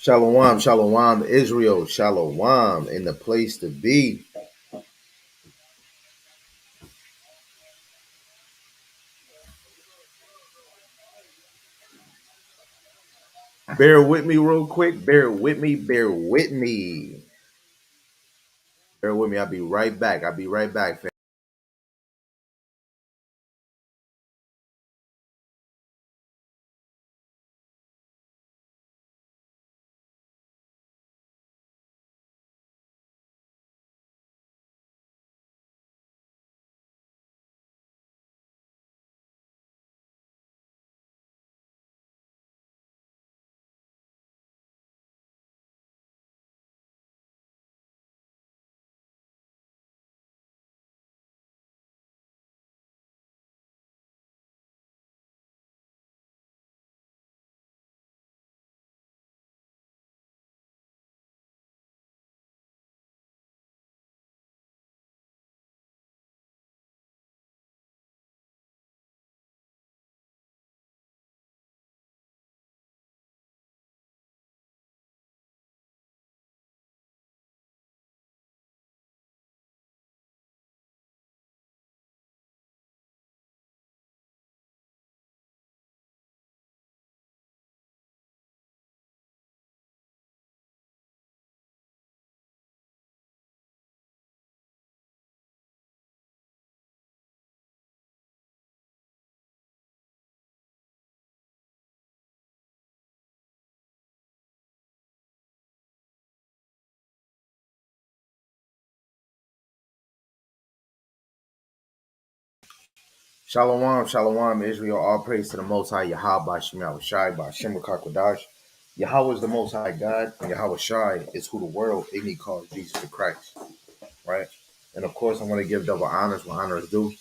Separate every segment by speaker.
Speaker 1: Shalom, shalom, Israel, shalom, in the place to be. Bear with me real quick. Bear with me. Bear with me. Bear with me. I'll be right back. I'll be right back, fam. Shalom, shalom, Israel. All praise to the Most High Yahweh, Shemel Shai, by Shem Kakwadash. Yahweh is the Most High God, and Yahweh Shai is who the world ignorantly calls Jesus the Christ, right? And of course, I want to give double honors when honor is due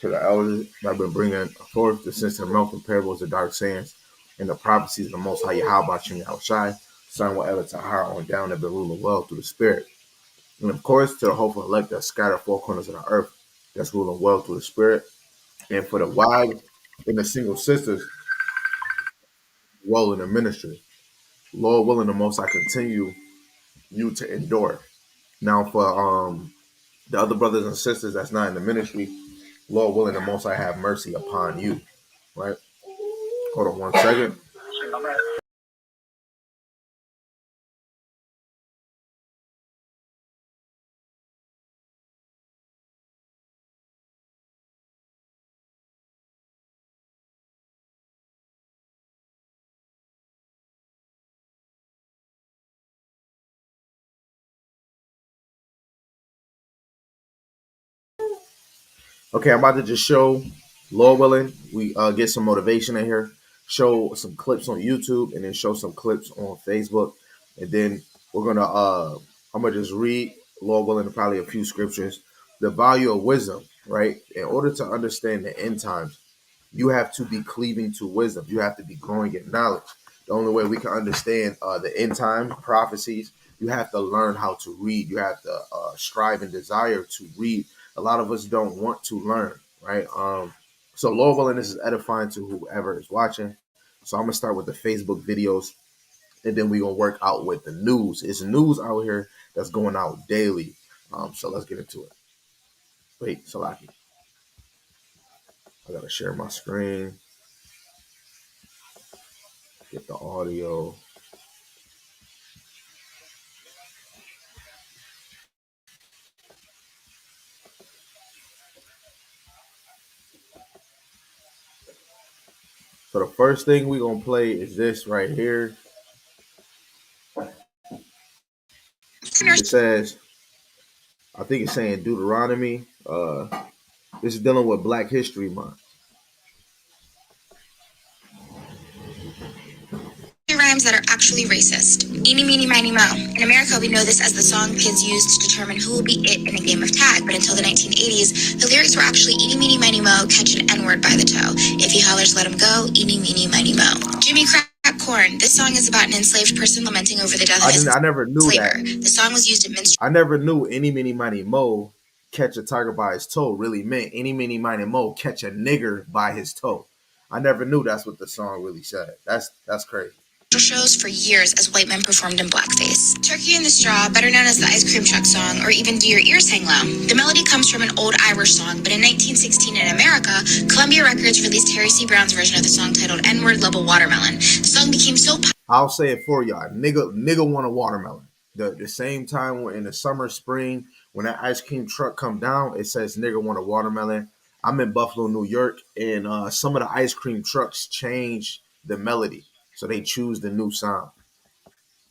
Speaker 1: to the elders that have been bringing forth the sense of milk and parables of dark sayings and the prophecies of the Most High Yahweh Shem Shai, son whatever to higher on down that been ruling well through the Spirit. And of course, to the hopeful elect that scattered four corners of the earth that's ruling well through the Spirit. And for the wives and the single sisters well in the ministry. Lord willing, the Most I continue you to endure. Now for the other brothers and sisters that's not in the ministry, Lord willing, the Most I have mercy upon you. Right? Hold on one second. Okay, I'm about to just show, Lord willing, we get some motivation in here, show some clips on YouTube, and then show some clips on Facebook. And then we're gonna I'm gonna just read, Lord willing, probably a few scriptures. The value of wisdom, right? In order to understand the end times, you have to be cleaving to wisdom. You have to be growing in knowledge. The only way we can understand the end time prophecies, you have to learn how to read. You have to strive and desire to read. A lot of us don't want to learn, right? So Lord willing, this is edifying to whoever is watching. So I'm gonna start with the Facebook videos, and then we're gonna work out with the news. It's news out here that's going out daily. So let's get into it. Wait, Salaki, I gotta share my screen, get the audio. So the first thing we're gonna play is this right here. It says, I think it's saying Deuteronomy. This is dealing with Black History Month.
Speaker 2: Rhymes that are actually racist. Eeny, meeny, miny, mo. In America, we know this as the song kids used to determine who will be it in a game of tag, but until the 1980s, the lyrics were actually eeny, meeny, miny, mo, catch an N-word by the toe. If he hollers, let him go, eeny, meeny, miny, mo. Jimmy Crack Corn. This song is about an enslaved person lamenting over the death of his
Speaker 1: I never knew
Speaker 2: enslaver.
Speaker 1: that.
Speaker 2: The song was used in minstrel.
Speaker 1: I never knew any mini miny mo catch a tiger by his toe really meant any mini miny mo catch a nigger by his toe. I never knew that's what the song really said. That's crazy.
Speaker 2: shows for years as white men performed in blackface. Turkey in the Straw, better known as the Ice Cream Truck song, or even Do Your Ears Hang Low. The melody comes from an old Irish song, but in 1916 in America, Columbia Records released Harry C. Brown's version of the song titled N-Word Level Watermelon. The song became so popular.
Speaker 1: I'll say it for y'all. Nigga want a watermelon. The same time when in the summer, spring, when that ice cream truck come down, it says nigga want a watermelon. I'm in Buffalo, New York, and some of the ice cream trucks change the melody. So they choose the new sound.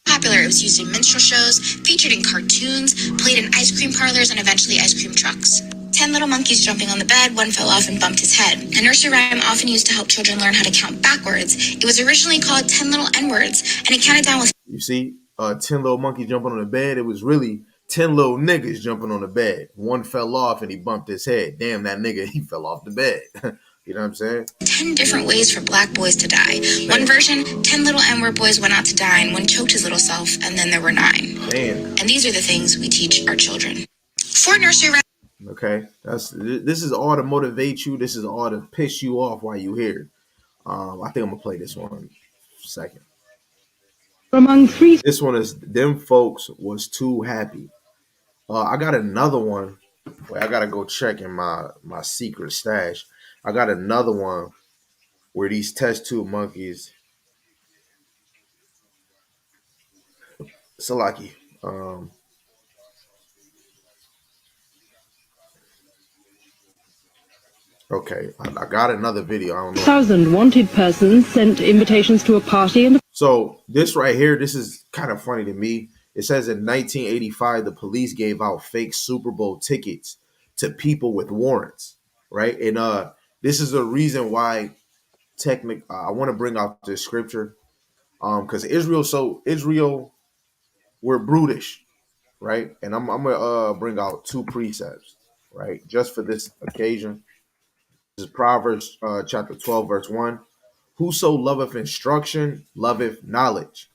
Speaker 2: Popular, it was used in minstrel shows, featured in cartoons, played in ice cream parlors, and eventually ice cream trucks. 10 little monkeys jumping on the bed, one fell off and bumped his head. A nursery rhyme often used to help children learn how to count backwards. It was originally called 10 Little N-Words, and it counted down with...
Speaker 1: You see, 10 little monkeys jumping on the bed. It was really 10 little niggas jumping on the bed. One fell off and he bumped his head. Damn, that nigga, he fell off the bed. You know what I'm saying?
Speaker 2: 10 different ways for black boys to die. One version, 10 little N-word boys went out to die and one choked his little self, and then there were 9.
Speaker 1: Damn.
Speaker 2: And these are the things we teach our children. For nursery rhyme.
Speaker 1: Okay, this is all to motivate you. This is all to piss you off while you here. I think I'm gonna play this one second.
Speaker 3: Among 3.
Speaker 1: This one is Them Folks Was Too Happy. I got another one. Wait, I gotta go check in my secret stash. I got another one where these test tube monkeys. Salaki. Okay, I got another video. I don't know.
Speaker 3: 1,000 wanted persons sent invitations to a party and...
Speaker 1: So this right here, this is kind of funny to me. It says in 1985, the police gave out fake Super Bowl tickets to people with warrants, right? And this is the reason why I want to bring out this scripture, because Israel, we're brutish, right? And I'm gonna bring out 2 precepts, right, just for this occasion. This is Proverbs chapter 12, verse 1. Whoso loveth instruction loveth knowledge,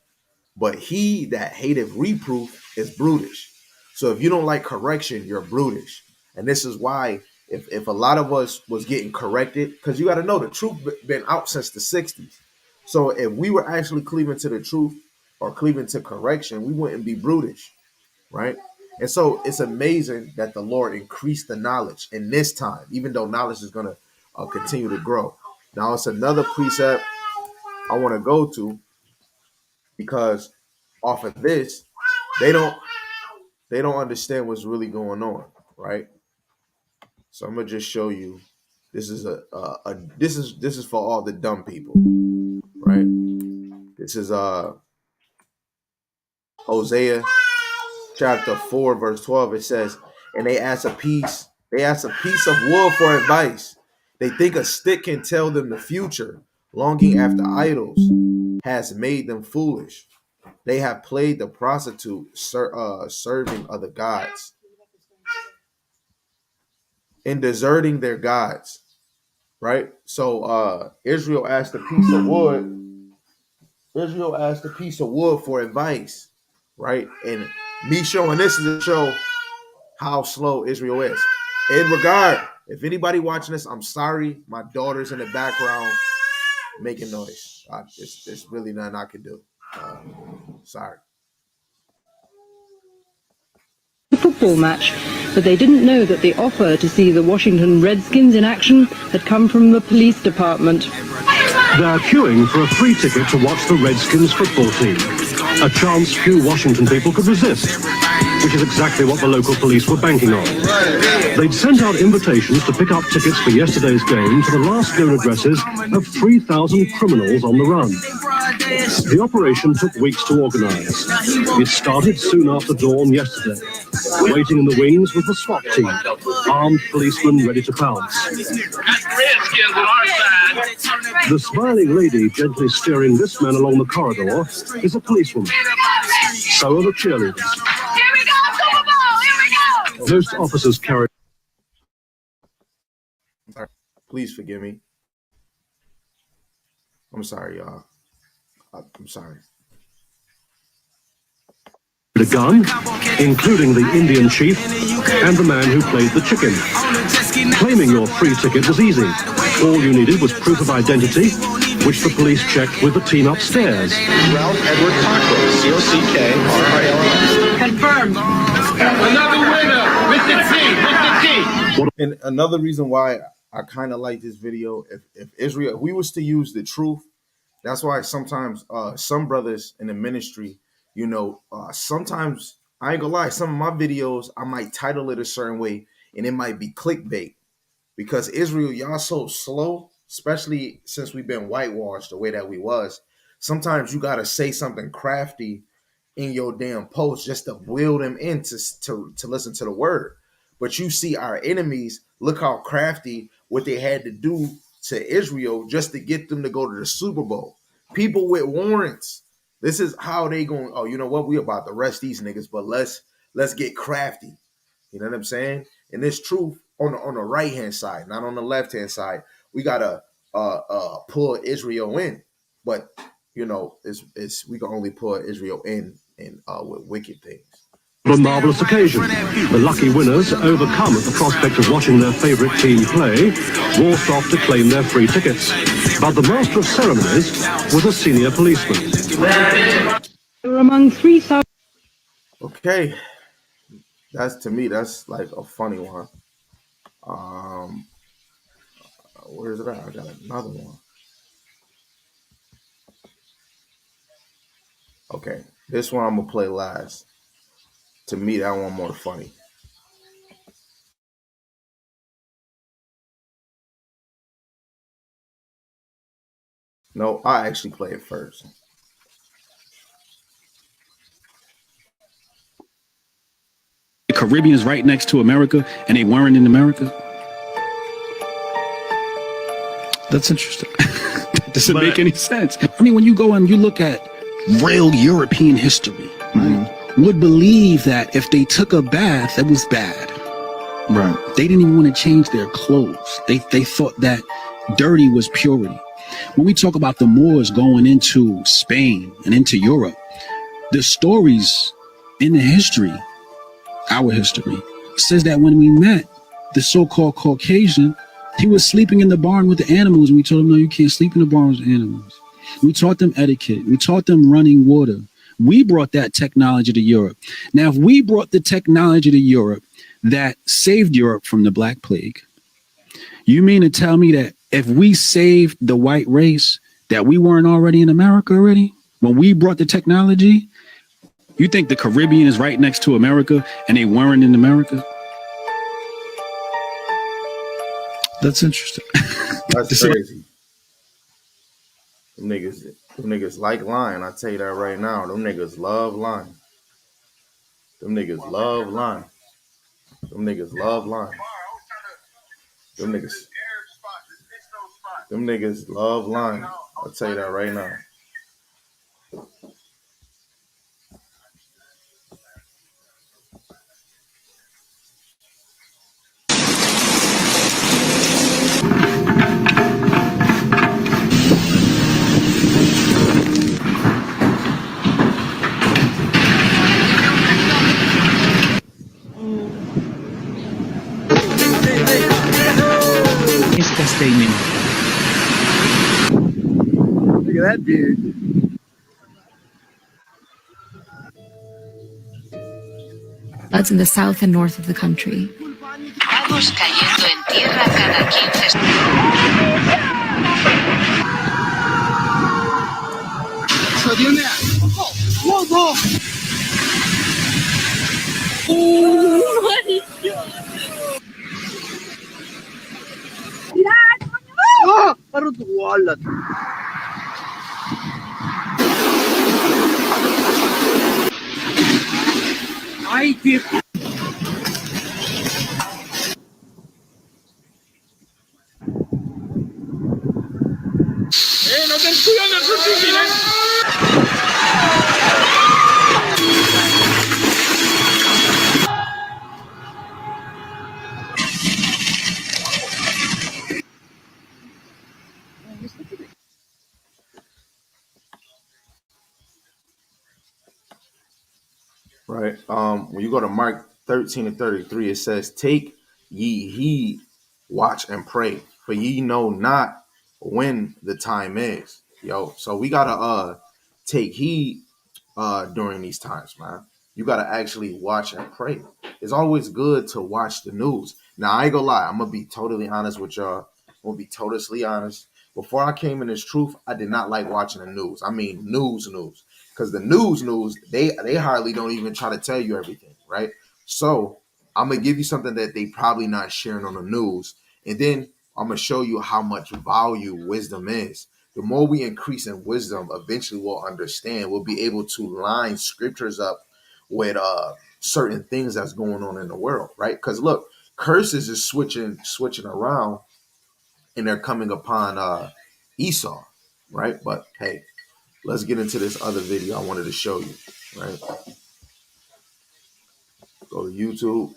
Speaker 1: but he that hateth reproof is brutish. So if you don't like correction, you're brutish. And this is why if a lot of us was getting corrected, because you got to know the truth been out since the 60s. So if we were actually cleaving to the truth or cleaving to correction, we wouldn't be brutish, right? And so it's amazing that the Lord increased the knowledge in this time, even though knowledge is going to continue to grow. Now it's another precept I want to go to, because off of this, they don't understand what's really going on, right? So I'm gonna just show you. This is this is for all the dumb people, right? This is Hosea chapter 4, verse 12. It says, and they ask a piece of wood for advice. They think a stick can tell them the future. Longing after idols has made them foolish. They have played the prostitute, serving other gods and deserting their gods, right? So Israel asked a piece of wood. Israel asked a piece of wood for advice, right? And me showing this is to show how slow Israel is. In regard, if anybody watching this, I'm sorry. My daughter's in the background making noise. It's really nothing I can do. Sorry.
Speaker 3: Football match, but they didn't know that the offer to see the Washington Redskins in action had come from the police department.
Speaker 4: They're queuing for a free ticket to watch the Redskins football team, a chance few Washington people could resist, which is exactly what the local police were banking on. They'd sent out invitations to pick up tickets for yesterday's game to the last known addresses of 3,000 criminals on the run. The operation took weeks to organize. It started soon after dawn yesterday. Waiting in the wings was the SWAT team, armed policemen ready to pounce. The smiling lady gently steering this man along the corridor is a policewoman. So are the cheerleaders.
Speaker 5: Here we go, Super Bowl! Here we go!
Speaker 4: Most officers carry...
Speaker 1: Please forgive me. I'm sorry, y'all. I'm sorry.
Speaker 4: A gun, including the Indian chief and the man who played the chicken. Claiming your free ticket was easy. All you needed was proof of identity, which the police checked with the team upstairs.
Speaker 6: Ralph Edward Cockrell, C-O-C-K-R-I-L-L.
Speaker 5: Confirmed. Another winner with the T,
Speaker 1: And another reason why I kind of like this video, if Israel, if we was to use the truth, that's why sometimes some brothers in the ministry, sometimes I ain't gonna lie, some of my videos I might title it a certain way and it might be clickbait because Israel, y'all so slow, especially since we've been whitewashed the way that we was. Sometimes you gotta say something crafty in your damn post just to will them in to listen to the word. But you see our enemies, look how crafty what they had to do to Israel just to get them to go to the Super Bowl. People with warrants. This is how they going, oh, you know what? We about to arrest these niggas, but let's get crafty. You know what I'm saying? And this truth on the right hand side, not on the left hand side. We gotta pull Israel in. But it's we can only pull Israel in with wicked things.
Speaker 4: A marvellous occasion. The lucky winners, overcome at the prospect of watching their favourite team play, walked off to claim their free tickets. But the master of ceremonies was a senior policeman.
Speaker 3: There were among 3,000.
Speaker 1: Okay, to me that's like a funny one. Where is it at? I got another one. Okay, this one I'm gonna play last. To me, that one more funny. No, I actually play it first.
Speaker 7: The Caribbean is right next to America, and they weren't in America. That's interesting. That doesn't make any sense. I mean, when you go and you look at real European history, right, would believe that if they took a bath, that was bad. Right. They didn't even want to change their clothes. They thought that dirty was purity. When we talk about the Moors going into Spain and into Europe, the stories in the history, our history, says that when we met the so-called Caucasian, he was sleeping in the barn with the animals, and we told him, no, you can't sleep in the barn with the animals. We taught them etiquette. We taught them running water. We brought that technology to Europe. Now, if we brought the technology to Europe that saved Europe from the Black Plague, you mean to tell me that if we saved the white race, that we weren't already in America already? When we brought the technology, you think the Caribbean is right next to America and they weren't in America? That's interesting.
Speaker 1: That's crazy. Them niggas like lying. I tell you that right now. Them niggas love lying. Them niggas love lying. Them niggas love lying. Them niggas love lying. I'll tell you that right now.
Speaker 7: Esta statement.
Speaker 8: Look at that dude.
Speaker 9: Floods in the south and north of the country.
Speaker 10: Lagos cayendo en tierra cada 15
Speaker 8: Parang tuwalat. Ay, tip. No te cuidando el
Speaker 1: Right. When you go to Mark 13:33, it says, "Take ye heed, watch and pray, for ye know not when the time is, yo. So we gotta take heed during these times, man. You gotta actually watch and pray. It's always good to watch the news. Now I ain't gonna lie, I'm gonna be totally honest with y'all. I'm gonna be totally honest. Before I came in this truth, I did not like watching the news. I mean news. Because the news, they hardly don't even try to tell you everything, right? So I'm gonna give you something that they probably not sharing on the news, and then I'm gonna show you how much value wisdom is. The more we increase in wisdom, eventually we'll understand. We'll be able to line scriptures up with certain things that's going on in the world, right? Because look, curses is switching around, and they're coming upon Esau, right? But hey, let's get into this other video I wanted to show you, right? Go to YouTube.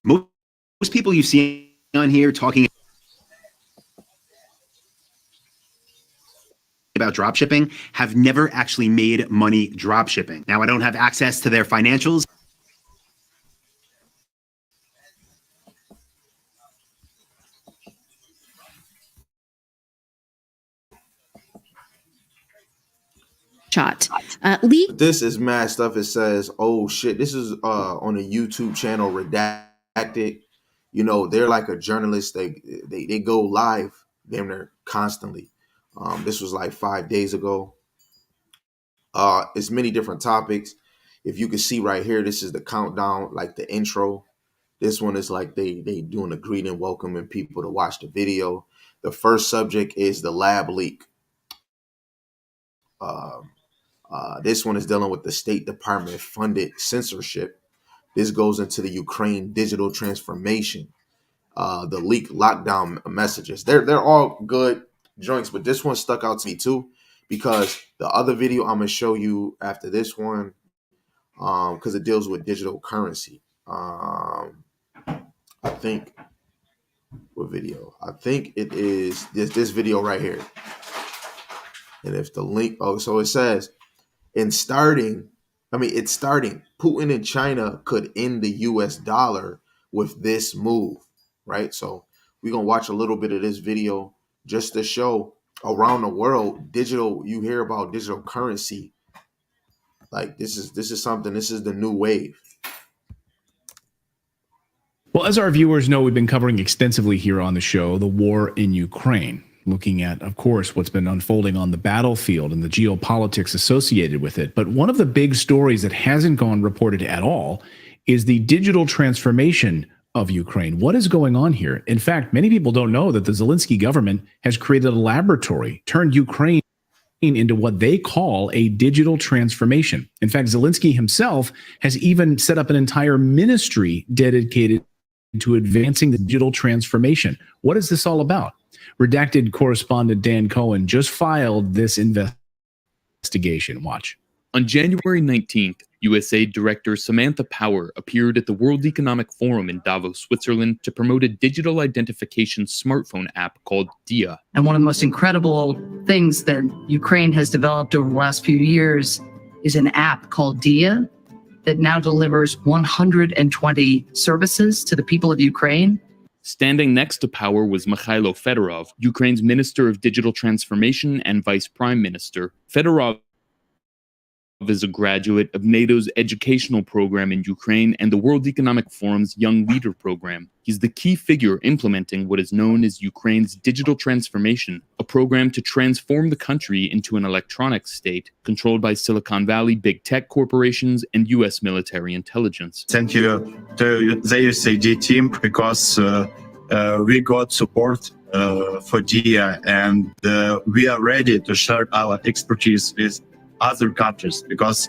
Speaker 11: Most people you see on here talking about drop shipping have never actually made money drop shipping. Now, I don't have access to their financials.
Speaker 1: This is mad stuff. It says, oh shit, this is on a YouTube channel, Redacted. You know, they're like a journalist. They go live damn near constantly. This was like 5 days ago. It's many different topics. If you can see right here, this is the countdown, like the intro. This one is like they doing a greeting, welcoming people to watch the video. The first subject is the lab leak. This one is dealing with the State Department funded censorship. This goes into the Ukraine digital transformation. The leak lockdown messages. They're all good joints, but this one stuck out to me too, because the other video I'm gonna show you after this one, because it deals with digital currency. I think what video? I think it is this video right here. And if the link, so it says, it's starting. Putin and China could end the US dollar with this move, right? So we're gonna watch a little bit of this video just to show around the world, digital, you hear about digital currency. Like this is something, this is the new wave.
Speaker 12: Well, as our viewers know, we've been covering extensively here on the show the war in Ukraine, looking at, of course, what's been unfolding on the battlefield and the geopolitics associated with it. But one of the big stories that hasn't gone reported at all is the digital transformation of Ukraine. What is going on here? In fact, many people don't know that the Zelensky government has created a laboratory, turned Ukraine into what they call a digital transformation. In fact, Zelensky himself has even set up an entire ministry dedicated to advancing the digital transformation. What is this all about? Redacted correspondent Dan Cohen just filed this investigation. Watch.
Speaker 13: On January 19th, USAID Director Samantha Power appeared at the World Economic Forum in Davos, Switzerland, to promote a digital identification smartphone app called Dia.
Speaker 3: And one of the most incredible things that Ukraine has developed over the last few years is an app called Dia that now delivers 120 services to the people of Ukraine.
Speaker 13: Standing next to Power was Mikhailo Fedorov, Ukraine's Minister of Digital Transformation and Vice Prime Minister. Fedorov is a graduate of NATO's educational program in Ukraine and the World Economic Forum's Young Leader program. He's the key figure implementing what is known as Ukraine's digital transformation, a program to transform the country into an electronic state controlled by Silicon Valley big tech corporations and U.S. military intelligence.
Speaker 6: Thank you to the USAID team because we got support for DIA and we are ready to share our expertise with other countries because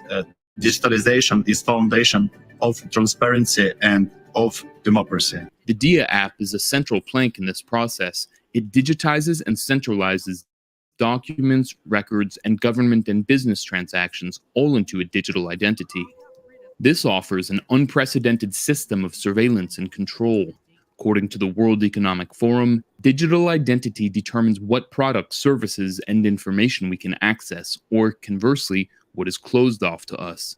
Speaker 6: digitalization is foundation of transparency and of democracy.
Speaker 13: The Dia app is a central plank in this process. It digitizes and centralizes documents, records, and government and business transactions all into a digital identity. This offers an unprecedented system of surveillance and control. According to the World Economic Forum, digital identity determines what products, services, and information we can access, or conversely, what is closed off to us.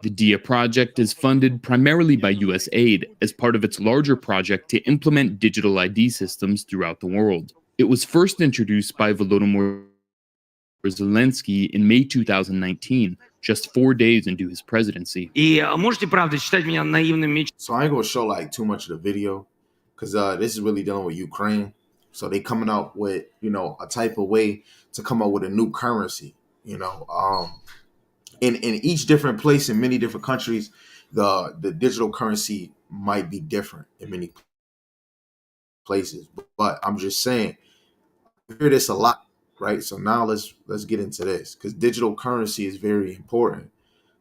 Speaker 13: The DIA project is funded primarily by US aid as part of its larger project to implement digital ID systems throughout the world. It was first introduced by Volodymyr Zelensky in May 2019, just 4 days into his presidency.
Speaker 1: So I ain't gonna show like too much of the video because this is really dealing with Ukraine. So they coming out with, you know, a type of way to come up with a new currency, you know. In each different place in many different countries, the digital currency might be different in many places. But I'm just saying, I hear this a lot, right? So now let's get into this because digital currency is very important.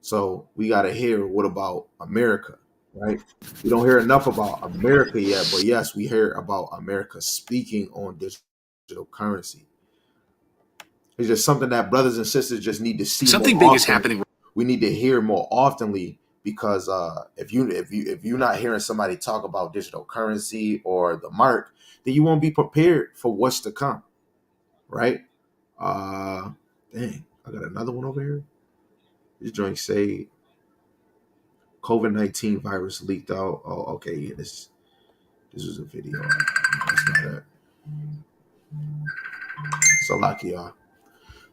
Speaker 1: So we got to hear what about America, right? We don't hear enough about America yet, but yes, we hear about America speaking on digital currency. It's just something that brothers and sisters just need to see.
Speaker 14: Something
Speaker 1: more
Speaker 14: big is
Speaker 1: often.
Speaker 14: happening.
Speaker 1: We need to hear more oftenly because if you're not hearing somebody talk about digital currency or the mark, then you won't be prepared for what's to come, right? Dang, I got another one over here. This joint say COVID-19 virus leaked out. Oh, okay, yeah, this is a video. That's not it. So lucky, y'all.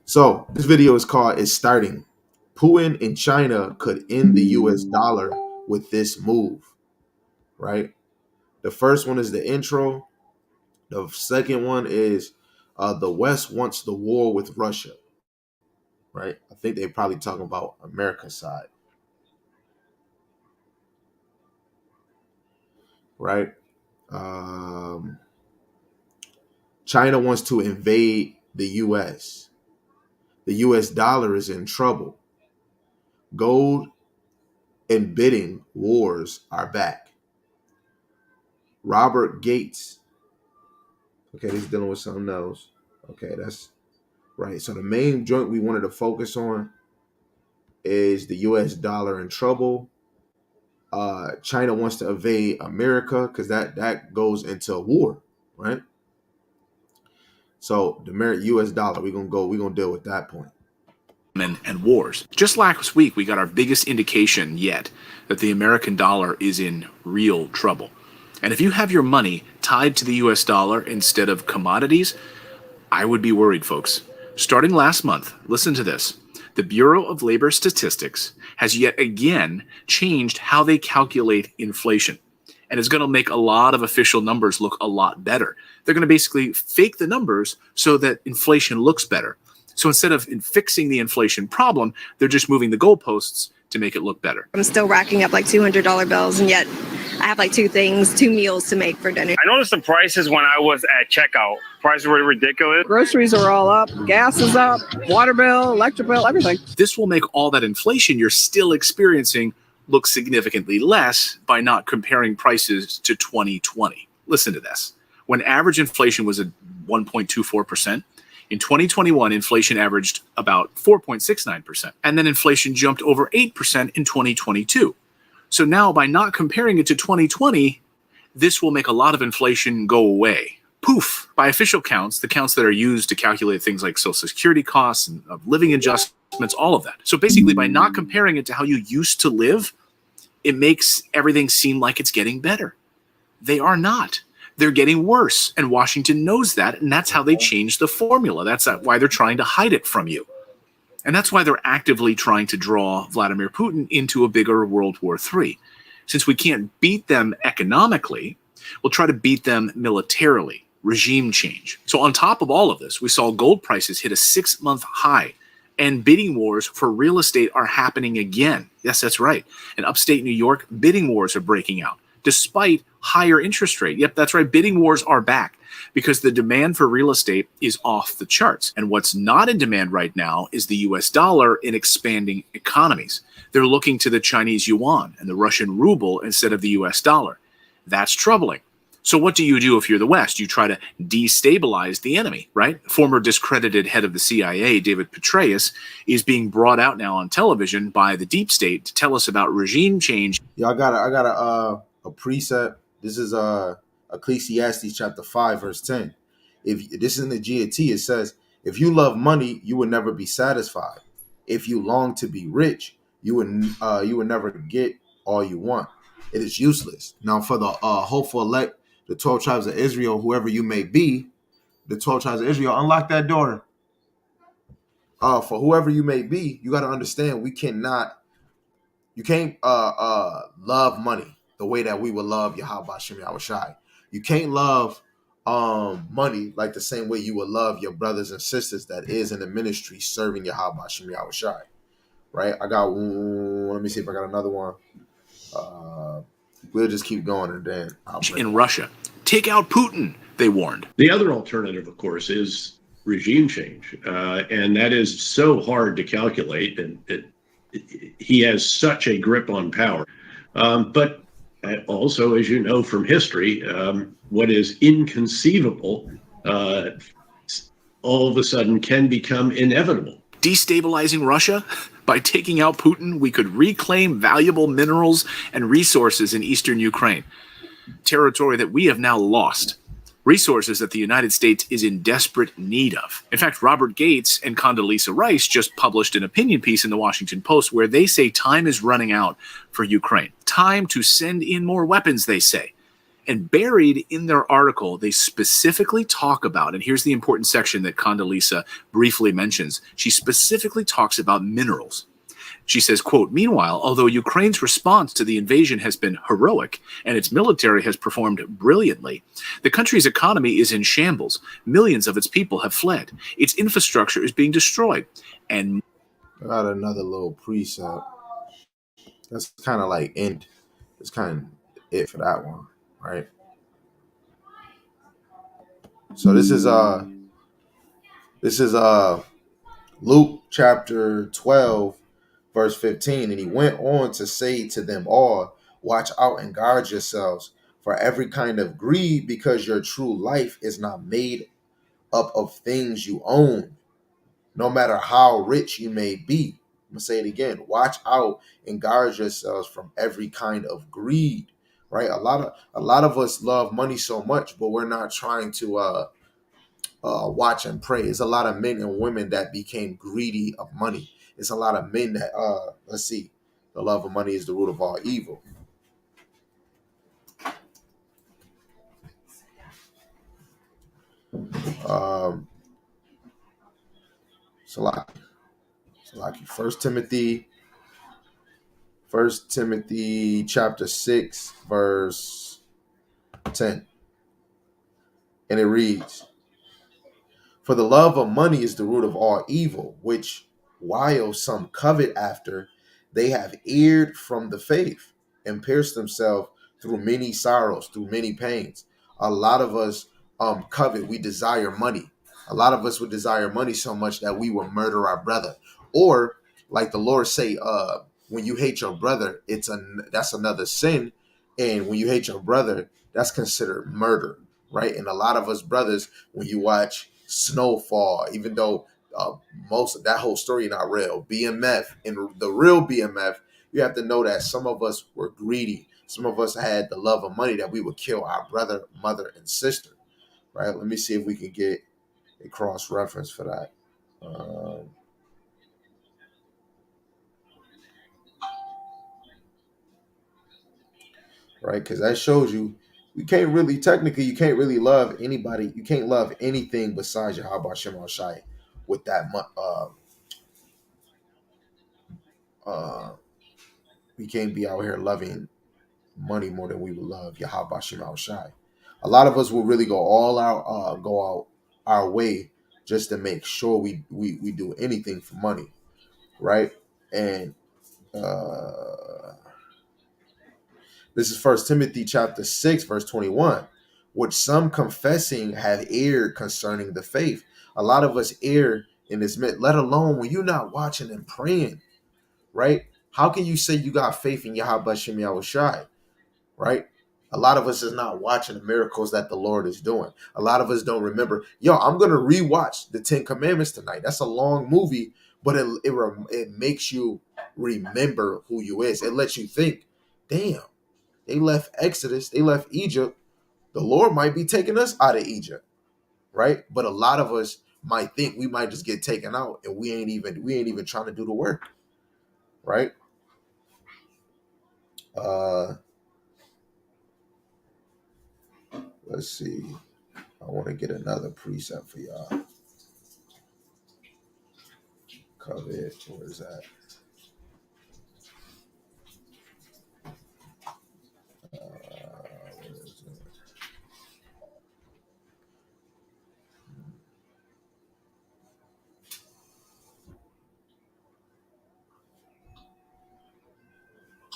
Speaker 1: So this video is called "It's Starting." Putin in China could end the US dollar with this move, right? The first one is the intro. The second one is the West wants the war with Russia, right? I think they're probably talking about America's side, right? China wants to invade the US. The US dollar is in trouble. Gold and bidding wars are back. Robert Gates. Okay, he's dealing with something else. Okay, that's right. So the main joint we wanted to focus on is the US dollar in trouble. China wants to invade America because that goes into a war, right? So the US dollar, we're gonna deal with that point.
Speaker 14: And wars. Just last week, we got our biggest indication yet that the American dollar is in real trouble. And if you have your money tied to the US dollar instead of commodities, I would be worried, folks. Starting last month, listen to this. The Bureau of Labor Statistics has yet again changed how they calculate inflation. And it's going to make a lot of official numbers look a lot better. They're going to basically fake the numbers so that inflation looks better. So instead of fixing the inflation problem, they're just moving the goalposts to make it look better.
Speaker 15: I'm still racking up like $200 bills, and yet I have like two meals to make for dinner.
Speaker 16: I noticed the prices when I was at checkout. Prices were ridiculous.
Speaker 17: Groceries are all up. Gas is up. Water bill, electric bill, everything.
Speaker 14: This will make all that inflation you're still experiencing look significantly less by not comparing prices to 2020. Listen to this. When average inflation was at 1.24%, in 2021, inflation averaged about 4.69%. And then inflation jumped over 8% in 2022. So now by not comparing it to 2020, this will make a lot of inflation go away. Poof! By official counts, the counts that are used to calculate things like Social Security costs and of living adjustments, all of that. So basically, by not comparing it to how you used to live, it makes everything seem like it's getting better. They are not. They're getting worse, and Washington knows that, and that's how they changed the formula. That's why they're trying to hide it from you. And that's why they're actively trying to draw Vladimir Putin into a bigger World War III. Since we can't beat them economically, we'll try to beat them militarily, regime change. So on top of all of this, we saw gold prices hit a 6-month high, and bidding wars for real estate are happening again. Yes, that's right. In upstate New York, bidding wars are breaking out, despite higher interest rate. Yep, that's right. Bidding wars are back because the demand for real estate is off the charts. And what's not in demand right now is the US dollar in expanding economies. They're looking to the Chinese yuan and the Russian ruble instead of the US dollar. That's troubling. So what do you do if you're the West? You try to destabilize the enemy, right? Former discredited head of the CIA, David Petraeus, is being brought out now on television by the deep state to tell us about regime change.
Speaker 1: Yeah, I got a precept. This is Ecclesiastes chapter 5, verse 10. If this is in the GAT, it says, if you love money, you will never be satisfied. If you long to be rich, you would never get all you want. It is useless. Now, for the hopeful elect, the 12 tribes of Israel, whoever you may be, the 12 tribes of Israel, unlock that door. For whoever you may be, you got to understand you can't love money the way that we would love Yahweh Shem Yahushai. You can't love money like the same way you would love your brothers and sisters that is in the ministry serving Yahweh Shem Yahushai. Right? I got one. Let me see if I got another one. We'll just keep going and then
Speaker 14: in Russia. Take out Putin, they warned.
Speaker 4: The other alternative, of course, is regime change. And that is so hard to calculate. And he has such a grip on power. But also, as you know from history, what is inconceivable all of a sudden can become inevitable.
Speaker 14: Destabilizing Russia? By taking out Putin, we could reclaim valuable minerals and resources in eastern Ukraine, territory that we have now lost, resources that the United States is in desperate need of. In fact, Robert Gates and Condoleezza Rice just published an opinion piece in the Washington Post where they say time is running out for Ukraine. Time to send in more weapons, they say. And buried in their article, they specifically talk about, and here's the important section that Condoleezza briefly mentions, she specifically talks about minerals. She says, quote, meanwhile, although Ukraine's response to the invasion has been heroic and its military has performed brilliantly, the country's economy is in shambles. Millions of its people have fled. Its infrastructure is being destroyed. And
Speaker 1: I got another little precept. That's kind of like it's kind of it for that one. Right. So this is Luke chapter 12, verse 15. And he went on to say to them all, watch out and guard yourselves for every kind of greed, because your true life is not made up of things you own, no matter how rich you may be. I'm gonna say it again. Watch out and guard yourselves from every kind of greed. Right, a lot of us love money so much, but we're not trying to watch and pray. It's a lot of men and women that became greedy of money. It's a lot of men that let's see, the love of money is the root of all evil. Salaki. First Timothy chapter 6, verse 10. And it reads, for the love of money is the root of all evil, which while some covet after, they have erred from the faith and pierced themselves through many sorrows, through many pains. A lot of us covet, we desire money. A lot of us would desire money so much that we will murder our brother. Or like the Lord say, when you hate your brother, that's another sin. And when you hate your brother, that's considered murder, right? And a lot of us brothers, when you watch Snowfall, even though most of that whole story not real, BMF and the real BMF, you have to know that some of us were greedy. Some of us had the love of money that we would kill our brother, mother, and sister, right? Let me see if we can get a cross reference for that. Right, because that shows you you can't really love anybody. You can't love anything besides Yahweh Shem Shai with that we can't be out here loving money more than we would love Yahweh Shem Shai. A lot of us will really go out our way just to make sure we do anything for money, right? And this is 1 Timothy chapter 6, verse 21, which some confessing have erred concerning the faith. A lot of us err in this myth, let alone when you're not watching and praying, right? How can you say you got faith in Yahweh Shem Yahushai, right? A lot of us is not watching the miracles that the Lord is doing. A lot of us don't remember. I'm going to rewatch the 10 Commandments tonight. That's a long movie, but it makes you remember who you is. It lets you think, damn. They left Exodus. They left Egypt. The Lord might be taking us out of Egypt, right? But a lot of us might think we might just get taken out, and we ain't even trying to do the work, right? Let's see. I want to get another preset for y'all. Covet. Where is that? Where is it?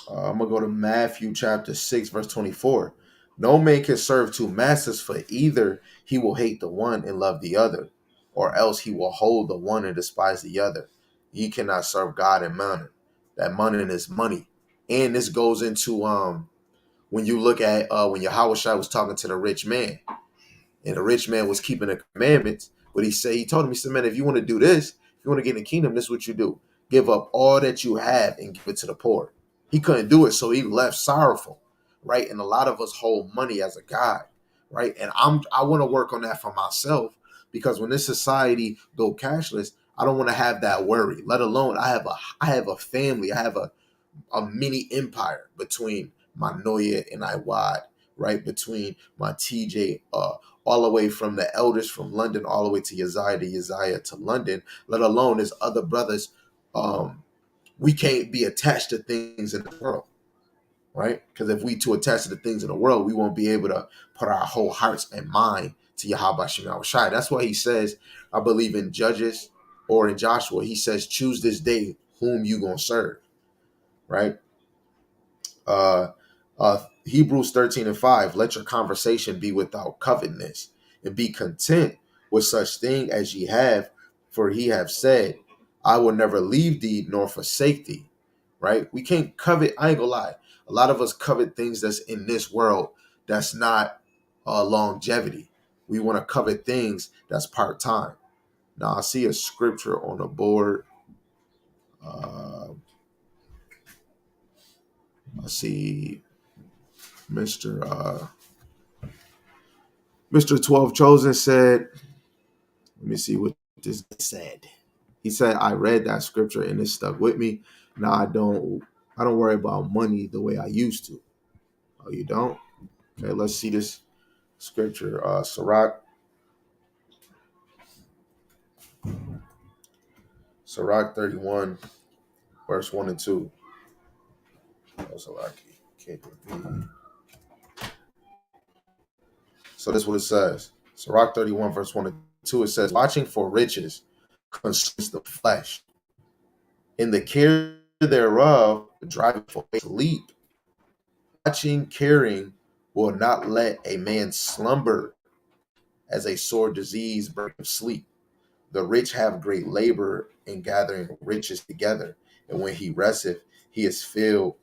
Speaker 1: I'm going to go to Matthew chapter 6, verse 24. No man can serve two masters, for either he will hate the one and love the other, or else he will hold the one and despise the other. Ye cannot serve God and mammon. That mammon is money. And this goes into when you look at when Yahushua was talking to the rich man, and the rich man was keeping the commandments, but he told him, he said, man, if you want to do this, if you want to get in the kingdom, this is what you do. Give up all that you have and give it to the poor. He couldn't do it, so he left sorrowful, right? And a lot of us hold money as a god, right? And I want to work on that for myself, because when this society go cashless, I don't want to have that worry. Let alone I have a family, I have a mini empire between my Noya and Iwad, right? Between my TJ, all the way from the elders from London, all the way to Uzziah to London, let alone his other brothers. We can't be attached to things in the world, right? Because if we too attached to the things in the world, we won't be able to put our whole hearts and mind to Yahweh Shem Shai. That's why he says, I believe in Judges or in Joshua, he says, choose this day whom you gonna serve, right? Hebrews 13:5, let your conversation be without covetousness, and be content with such thing as ye have, for he have said, I will never leave thee nor forsake thee, right? We can't covet. I ain't gonna lie. A lot of us covet things that's in this world that's not longevity. We want to covet things that's part-time. Now, I see a scripture on the board. I see Mr. 12 Chosen said, let me see what this said. He said, I read that scripture and it stuck with me. Now I don't worry about money the way I used to. Oh, you don't? Okay, let's see this scripture. Sirach 31, verse 1 and 2. So that's what it says. Sirach 31, verse 1 and 2. It says, watching for riches consumes the flesh, in the care thereof driveth away sleep. Watching, caring will not let a man slumber, as a sore disease breaketh sleep. The rich have great labor in gathering riches together, and when he resteth, he is filled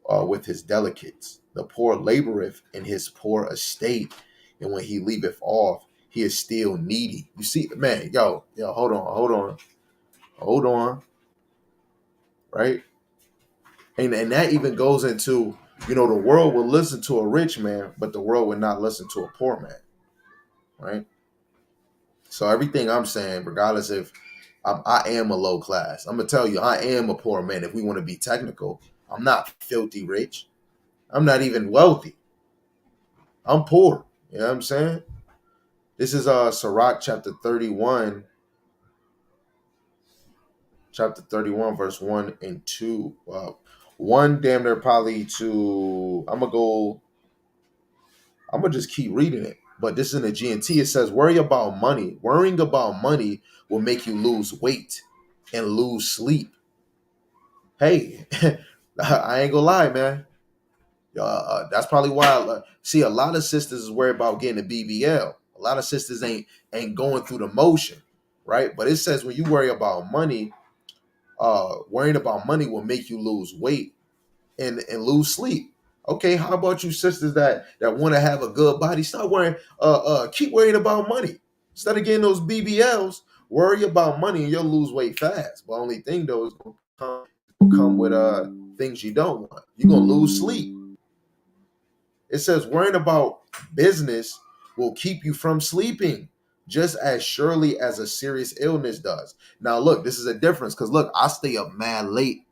Speaker 1: with his delicates. The poor laboreth in his poor estate, and when he leaveth off, he is still needy. You see, man, yo, hold on, right? And that even goes into, the world will listen to a rich man, but the world will not listen to a poor man, right? So everything I'm saying, regardless if I am a low class, I'm going to tell you, I am a poor man. If we want to be technical, I'm not filthy rich. I'm not even wealthy. I'm poor. You know what I'm saying? This is Sirach chapter 31, verse 1 and 2. One damn near probably to, I'm going to just keep reading it. But this is in the GNT. It says, worrying about money will make you lose weight and lose sleep. Hey, I ain't gonna lie, man. That's probably why see a lot of sisters is worried about getting a BBL. A lot of sisters ain't going through the motion, right? But it says when you worry about money, worrying about money will make you lose weight and lose sleep. Okay, how about you sisters that want to have a good body? Stop worrying. Keep worrying about money instead of getting those BBLs. Worry about money and you'll lose weight fast. But only thing though is gonna come with things you don't want. You're gonna lose sleep. It says worrying about business will keep you from sleeping just as surely as a serious illness does. Now look, this is a difference because look, I stay up mad late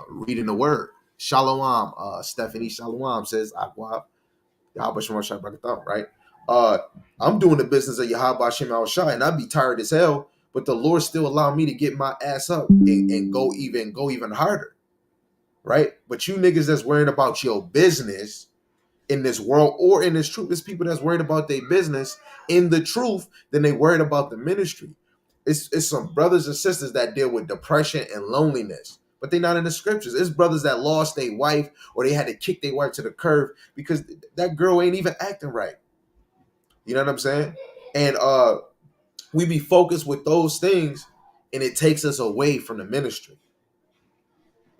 Speaker 1: reading the word. Shalom, Stephanie Shalom says, Aqua, Yahweh Shem Shai Barakatam, right? I'm doing the business of Yahweh Shem Shai, and I'd be tired as hell, but the Lord still allowed me to get my ass up and go even harder, right? But you niggas that's worrying about your business in this world or in this truth, it's people that's worried about their business in the truth than they worried about the ministry. It's some brothers and sisters that deal with depression and loneliness, but they're not in the scriptures. It's brothers that lost their wife or they had to kick their wife to the curb because that girl ain't even acting right. You know what I'm saying? And we be focused with those things, and it takes us away from the ministry.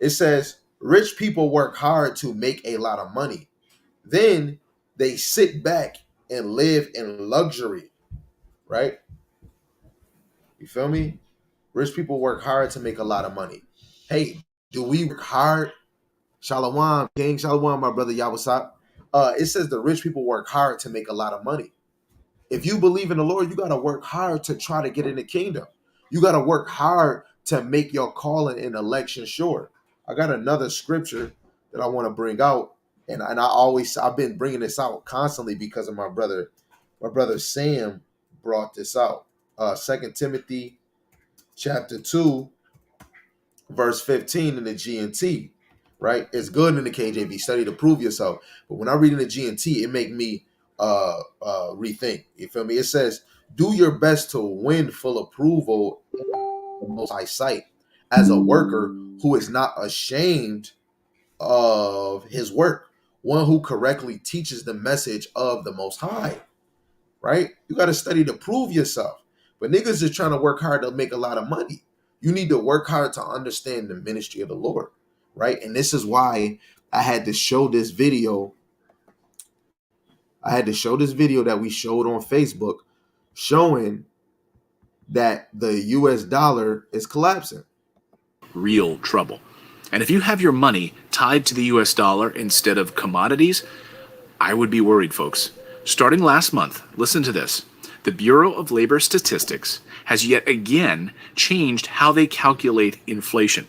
Speaker 1: It says, rich people work hard to make a lot of money. Then they sit back and live in luxury, right? You feel me? Rich people work hard to make a lot of money. Hey, do we work hard? Shalom, King. Shalom, my brother Yawasap. It says the rich people work hard to make a lot of money. If you believe in the Lord, you got to work hard to try to get in the kingdom. You got to work hard to make your calling and election sure. I got another scripture that I want to bring out. And I've been bringing this out constantly because of my brother Sam brought this out. 2 Timothy chapter 2, verse 15 in the GNT, right? It's good in the KJV, study to prove yourself. But when I read in the GNT, it make me rethink. You feel me? It says, do your best to win full approval in the Most High sight as a worker who is not ashamed of his work, one who correctly teaches the message of the Most High, right? You got to study to prove yourself. But niggas is trying to work hard to make a lot of money. You need to work hard to understand the ministry of the Lord, right? And this is why I had to show this video. I had to show this video that we showed on Facebook showing that the US dollar is collapsing.
Speaker 14: Real trouble. And if you have your money tied to the US dollar instead of commodities, I would be worried, folks. Starting last month, listen to this. The Bureau of Labor Statistics has yet again changed how they calculate inflation.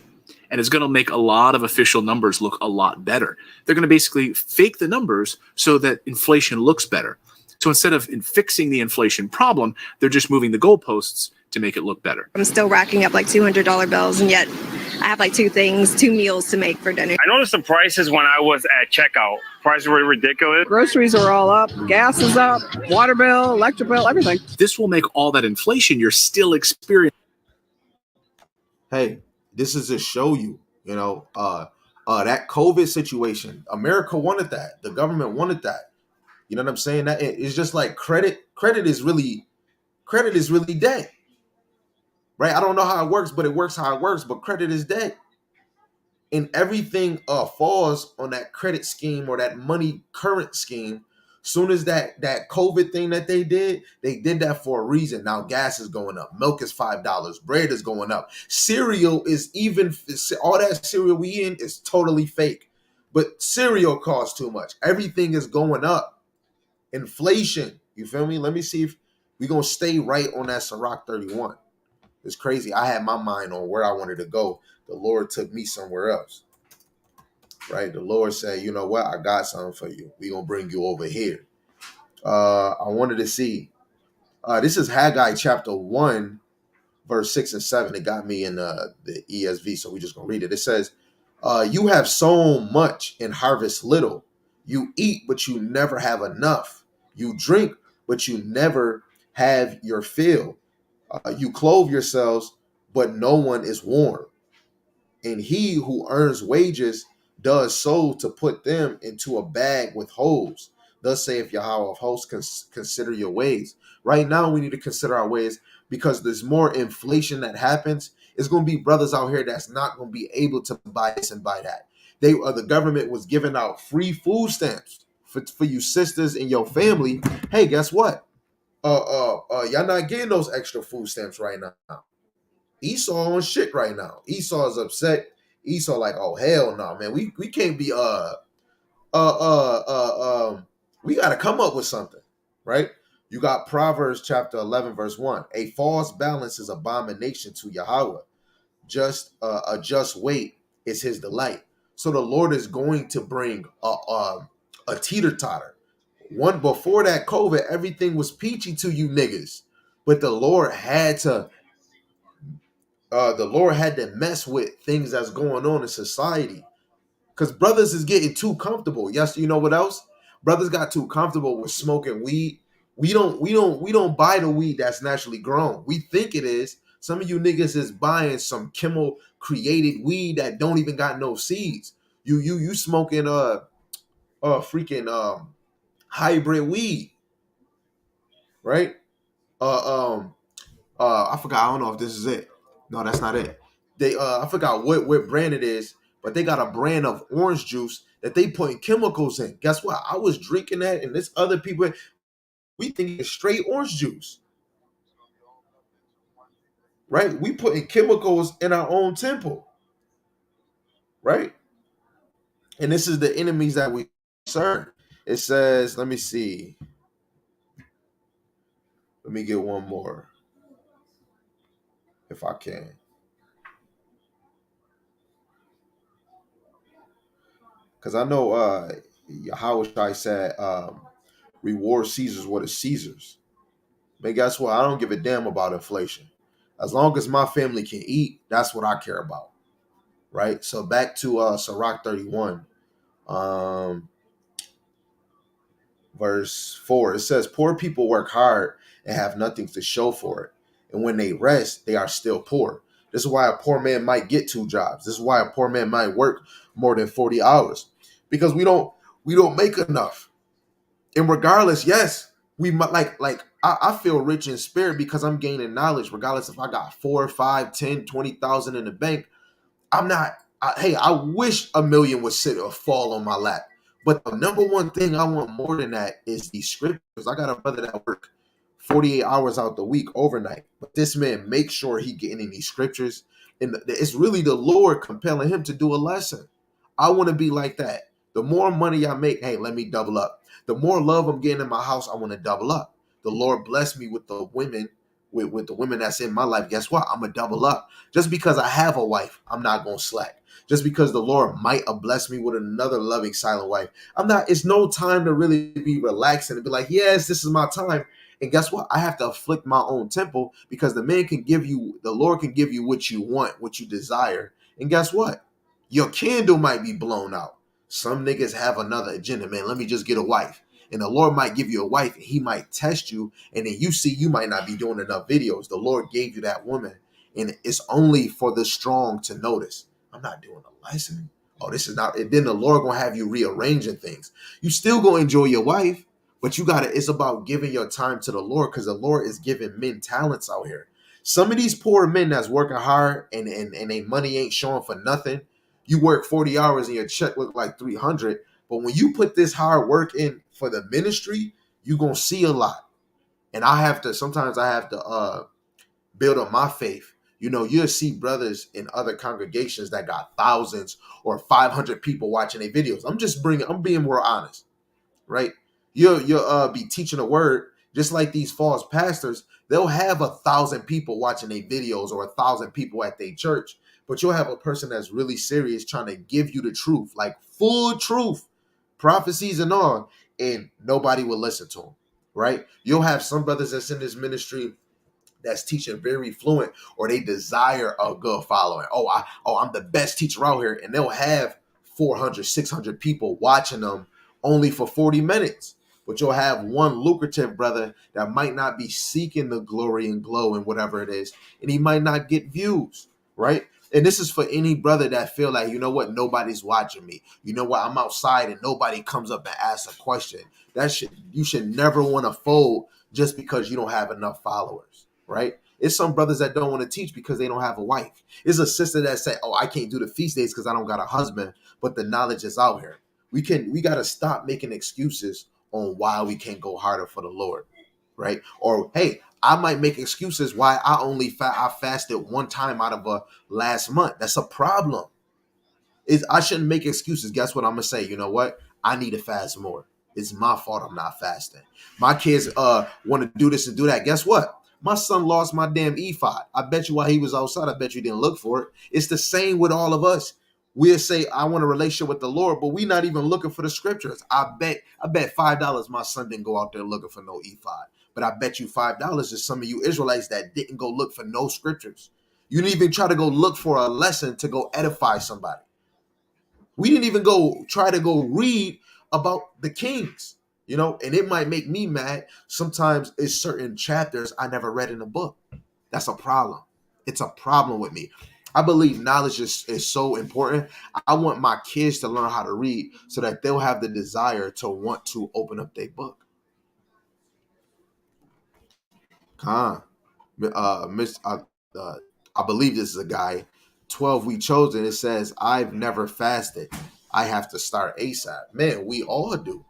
Speaker 14: And it's going to make a lot of official numbers look a lot better. They're going to basically fake the numbers so that inflation looks better. So instead of fixing the inflation problem, they're just moving the goalposts to make it look better.
Speaker 15: I'm still racking up like $200 bills, and yet I have like two meals to make for dinner.
Speaker 16: I noticed the prices when I was at checkout. Prices were ridiculous.
Speaker 17: Groceries are all up. Gas is up. Water bill, electric bill, everything.
Speaker 14: This will make all that inflation you're still experiencing.
Speaker 1: Hey, this is to show you, that COVID situation. America wanted that. The government wanted that. You know what I'm saying? That it's just like credit is really dead. Right? I don't know how it works, but it works how it works. But credit is dead. And everything falls on that credit scheme or that money current scheme. Soon as that COVID thing that they did that for a reason. Now gas is going up. Milk is $5. Bread is going up. Cereal is all that cereal we eating is totally fake. But cereal costs too much. Everything is going up. Inflation. You feel me? Let me see if we're going to stay right on that Sirach 31. It's crazy. I had my mind on where I wanted to go. The Lord took me somewhere else. Right? The Lord said, you know what? I got something for you. We're going to bring you over here. I wanted to see. This is Haggai chapter 1, verse 6 and 7. It got me in the ESV, so we're just going to read it. It says, you have sown much and harvest little. You eat, but you never have enough. You drink, but you never have your fill. You clothe yourselves, but no one is warm. And he who earns wages does so to put them into a bag with holes. Thus saith Yahweh of hosts, consider your ways. Right now, we need to consider our ways because there's more inflation that happens. It's going to be brothers out here that's not going to be able to buy this and buy that. The government was giving out free food stamps for you sisters in your family. Hey, guess what? Y'all not getting those extra food stamps right now. Esau on shit right now. Esau is upset. Esau like, oh hell no, man. We can't be we gotta come up with something, right? You got Proverbs chapter 11, verse 1. A false balance is abomination to Yahweh. A just weight is his delight. So the Lord is going to bring a teeter-totter. One before that COVID, everything was peachy to you niggas, but the Lord had to mess with things that's going on in society, because brothers is getting too comfortable. Yes, you know what else? Brothers got too comfortable with smoking weed. We don't buy the weed that's naturally grown. We think it is. Some of you niggas is buying some chemical created weed that don't even got no seeds. You smoking freaking hybrid weed, right? I forgot. I don't know if this is it. No, that's not it. I forgot what brand it is, but they got a brand of orange juice that they putting chemicals in. Guess what? I was drinking that, and this other people, we think it's straight orange juice, right? We putting chemicals in our own temple, right? And this is the enemies that we serve. It says, let me see. Let me get one more, if I can. Because I know Yahushua said, reward Caesar's what is Caesar's. But guess what? I don't give a damn about inflation. As long as my family can eat, that's what I care about. Right? So back to Sirach 31, verse 4. It says, poor people work hard and have nothing to show for it. And when they rest, they are still poor. This is why a poor man might get 2 jobs. This is why a poor man might work more than 40 hours. Because we don't make enough. And regardless, yes, we might I feel rich in spirit because I'm gaining knowledge. Regardless if I got 4, 5, 10, 20,000 in the bank, I wish $1 million would sit or fall on my lap. But the number one thing I want more than that is these scriptures. I got a brother that work 48 hours out the week overnight, but this man makes sure he getting in these scriptures, and it's really the Lord compelling him to do a lesson. I want to be like that. The more money I make, hey, let me double up. The more love I'm getting in my house, I want to double up. The Lord bless me with the women, with the women that's in my life. Guess what? I'm going to double up. Just because I have a wife, I'm not going to slack. Just because the Lord might have blessed me with another loving, silent wife, it's no time to really be relaxing and be like, yes, this is my time. And guess what? I have to afflict my own temple, because the Lord can give you what you want, what you desire. And guess what? Your candle might be blown out. Some niggas have another agenda, man. Let me just get a wife. And the Lord might give you a wife, and he might test you. And then you might not be doing enough videos. The Lord gave you that woman, and it's only for the strong to notice. I'm not doing a lesson. Oh, this is not. And then the Lord gonna have you rearranging things. You still gonna enjoy your wife, but it's about giving your time to the Lord, because the Lord is giving men talents out here. Some of these poor men that's working hard and their money ain't showing for nothing. You work 40 hours and your check look like 300. But when you put this hard work in for the ministry, you're going to see a lot. And sometimes I have to build up my faith. You know, you'll see brothers in other congregations that got thousands or 500 people watching their videos. I'm being more honest, right? You'll be teaching a word, just like these false pastors. They'll have 1,000 people watching their videos or 1,000 people at their church. But you'll have a person that's really serious trying to give you the truth, like full truth, prophecies and all, and nobody will listen to them, right? You'll have some brothers that's in this ministry that's teaching very fluent, or they desire a good following. I'm the best teacher out here, and they'll have 400, 600 people watching them only for 40 minutes. But you'll have one lucrative brother that might not be seeking the glory and glow and whatever it is, and he might not get views, right? And this is for any brother that feel like, you know what, nobody's watching me. You know what, I'm outside and nobody comes up and asks a question. You should never want to fold just because you don't have enough followers, right? It's some brothers that don't want to teach because they don't have a wife. It's a sister that say, I can't do the feast days because I don't got a husband, but the knowledge is out here. We got to stop making excuses on why we can't go harder for the Lord, right? Or, hey, I might make excuses why I fasted one time out of a last month. That's a problem. I shouldn't make excuses. Guess what I'm gonna say? You know what? I need to fast more. It's my fault I'm not fasting. My kids want to do this and do that. Guess what? My son lost my damn ephod. I bet you while he was outside, I bet you didn't look for it. It's the same with all of us. We'll say, I want a relationship with the Lord, but we're not even looking for the scriptures. I bet $5 my son didn't go out there looking for no ephod. But I bet you $5 is some of you Israelites that didn't go look for no scriptures. You didn't even try to go look for a lesson to go edify somebody. We didn't even go try to go read about the kings, you know, and it might make me mad. Sometimes it's certain chapters I never read in a book. That's a problem. It's a problem with me. I believe knowledge is so important. I want my kids to learn how to read so that they'll have the desire to want to open up their book. I believe this is a guy, 12 we chosen. It says, I've never fasted. I have to start ASAP. Man, we all do.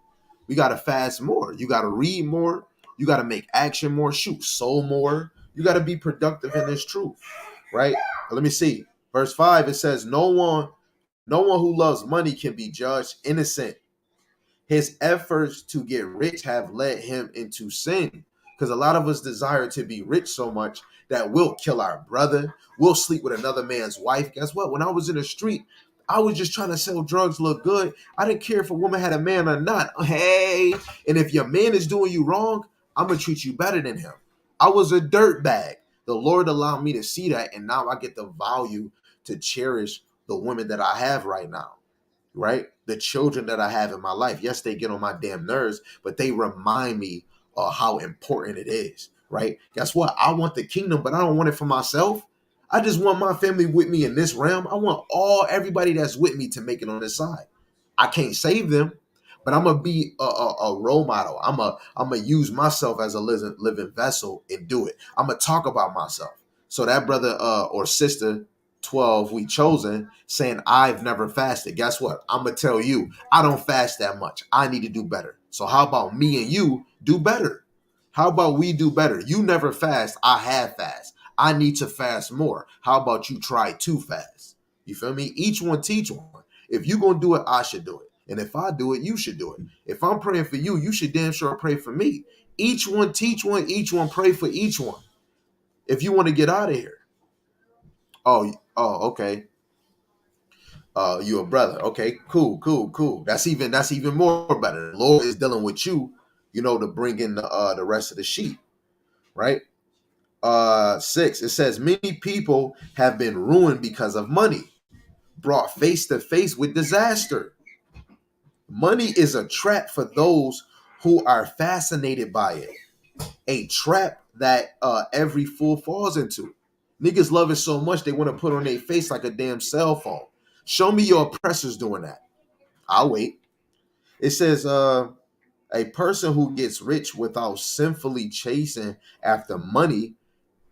Speaker 1: We got to fast more. You got to read more. You got to make action more. Shoot, soul more. You got to be productive in this truth, right? Let me see. Verse 5, it says, no one who loves money can be judged innocent. His efforts to get rich have led him into sin. Because a lot of us desire to be rich so much that we'll kill our brother. We'll sleep with another man's wife. Guess what? When I was in the street, I was just trying to sell drugs, look good. I didn't care if a woman had a man or not. Hey, and if your man is doing you wrong, I'm going to treat you better than him. I was a dirtbag. The Lord allowed me to see that, and now I get the value to cherish the women that I have right now, right? The children that I have in my life. Yes, they get on my damn nerves, but they remind me how important it is, right? Guess what? I want the kingdom, but I don't want it for myself. I just want my family with me in this realm. I want everybody that's with me to make it on this side. I can't save them, but I'm gonna be a role model. I'm gonna use myself as a living vessel and do it. I'm gonna talk about myself. So that brother or sister, 12 we chosen, saying I've never fasted. Guess what? I'm gonna tell you, I don't fast that much. I need to do better. So how about me and you do better? How about we do better? You never fast. I have fast. I need to fast more. How about you try to fast? You feel me? Each one teach one. If you're going to do it, I should do it. And if I do it, you should do it. If I'm praying for you, you should damn sure pray for me. Each one teach one. Each one pray for each one. If you want to get out of here. Oh, okay. You a brother. Okay, cool. That's even more better. The Lord is dealing with you, you know, to bring in the rest of the sheep, right? 6, it says, many people have been ruined because of money, brought face to face with disaster. Money is a trap for those who are fascinated by it. A trap that every fool falls into. Niggas love it so much they want to put on their face like a damn cell phone. Show me your oppressors doing that. I'll wait. It says, a person who gets rich without sinfully chasing after money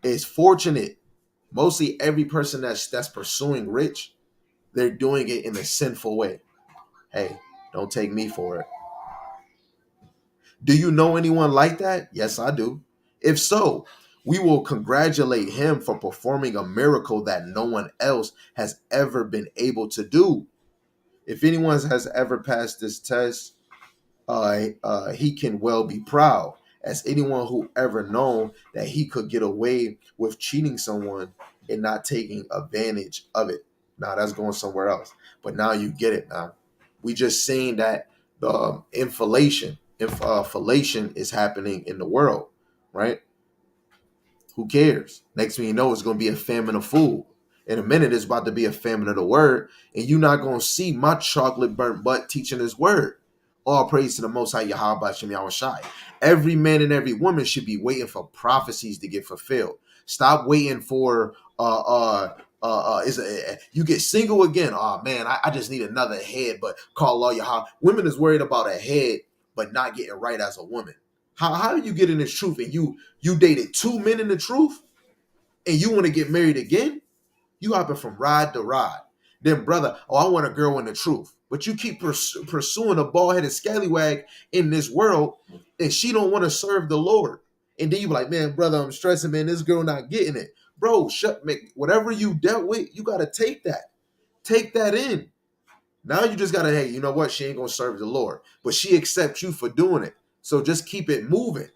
Speaker 1: is fortunate. Mostly every person that's pursuing rich, they're doing it in a sinful way. Hey, don't take me for it. Do you know anyone like that? Yes, I do. If so, we will congratulate him for performing a miracle that no one else has ever been able to do. If anyone has ever passed this test, he can well be proud, as anyone who ever known that he could get away with cheating someone and not taking advantage of it. Now that's going somewhere else, but now you get it. Now we just seen that the inflation is happening in the world, right? Who cares? Next thing you know, it's going to be a famine of food. In a minute, it's about to be a famine of the word, and you're not going to see my chocolate burnt butt teaching his word. All praise to the Most High Yahweh Shem Yahushai. Every man and every woman should be waiting for prophecies to get fulfilled. Stop waiting for you get single again. Oh man, I just need another head, but call Allah Yahweh. Women is worried about a head, but not getting right as a woman. How do you get in this truth and you dated 2 men in the truth and you want to get married again? You hopping from rod to rod. Then brother, I want a girl in the truth. But you keep pursuing a bald-headed scallywag in this world and she don't want to serve the Lord. And then you be like, man, brother, I'm stressing, man. This girl not getting it. Bro, whatever you dealt with, you got to take that. Take that in. Now you just got to, hey, you know what? She ain't going to serve the Lord. But she accepts you for doing it. So just keep it moving.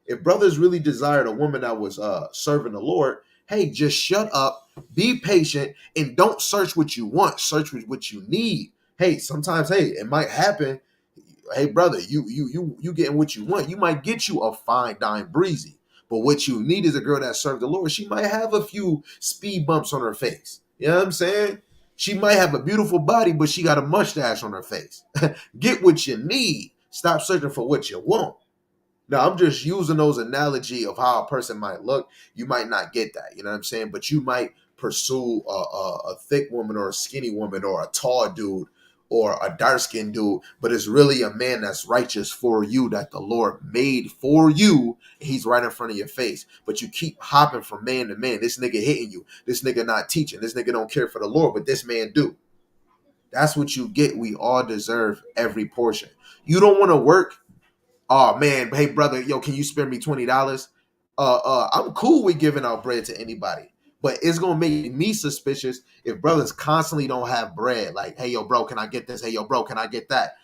Speaker 1: If brothers really desired a woman that was serving the Lord, Hey, just shut up, be patient, and don't search what you want. Search what you need. Hey, sometimes, hey, it might happen. Hey, brother, you getting what you want. You might get you a fine dime breezy. But what you need is a girl that served the Lord. She might have a few speed bumps on her face. You know what I'm saying? She might have a beautiful body, but she got a mustache on her face. Get what you need. Stop searching for what you want. Now, I'm just using those analogy of how a person might look. You might not get that, you know what I'm saying? But you might pursue a thick woman or a skinny woman or a tall dude or a dark-skinned dude, but it's really a man that's righteous for you, that the Lord made for you. He's right in front of your face, but you keep hopping from man to man. This nigga hitting you. This nigga not teaching. This nigga don't care for the Lord, but this man do. That's what you get. We all deserve every portion. You don't want to work. Oh man, hey brother, yo, can you spare me $20? I'm cool with giving out bread to anybody, but it's gonna make me suspicious if brothers constantly don't have bread. Like, hey yo, bro, can I get this? Hey yo, bro, can I get that?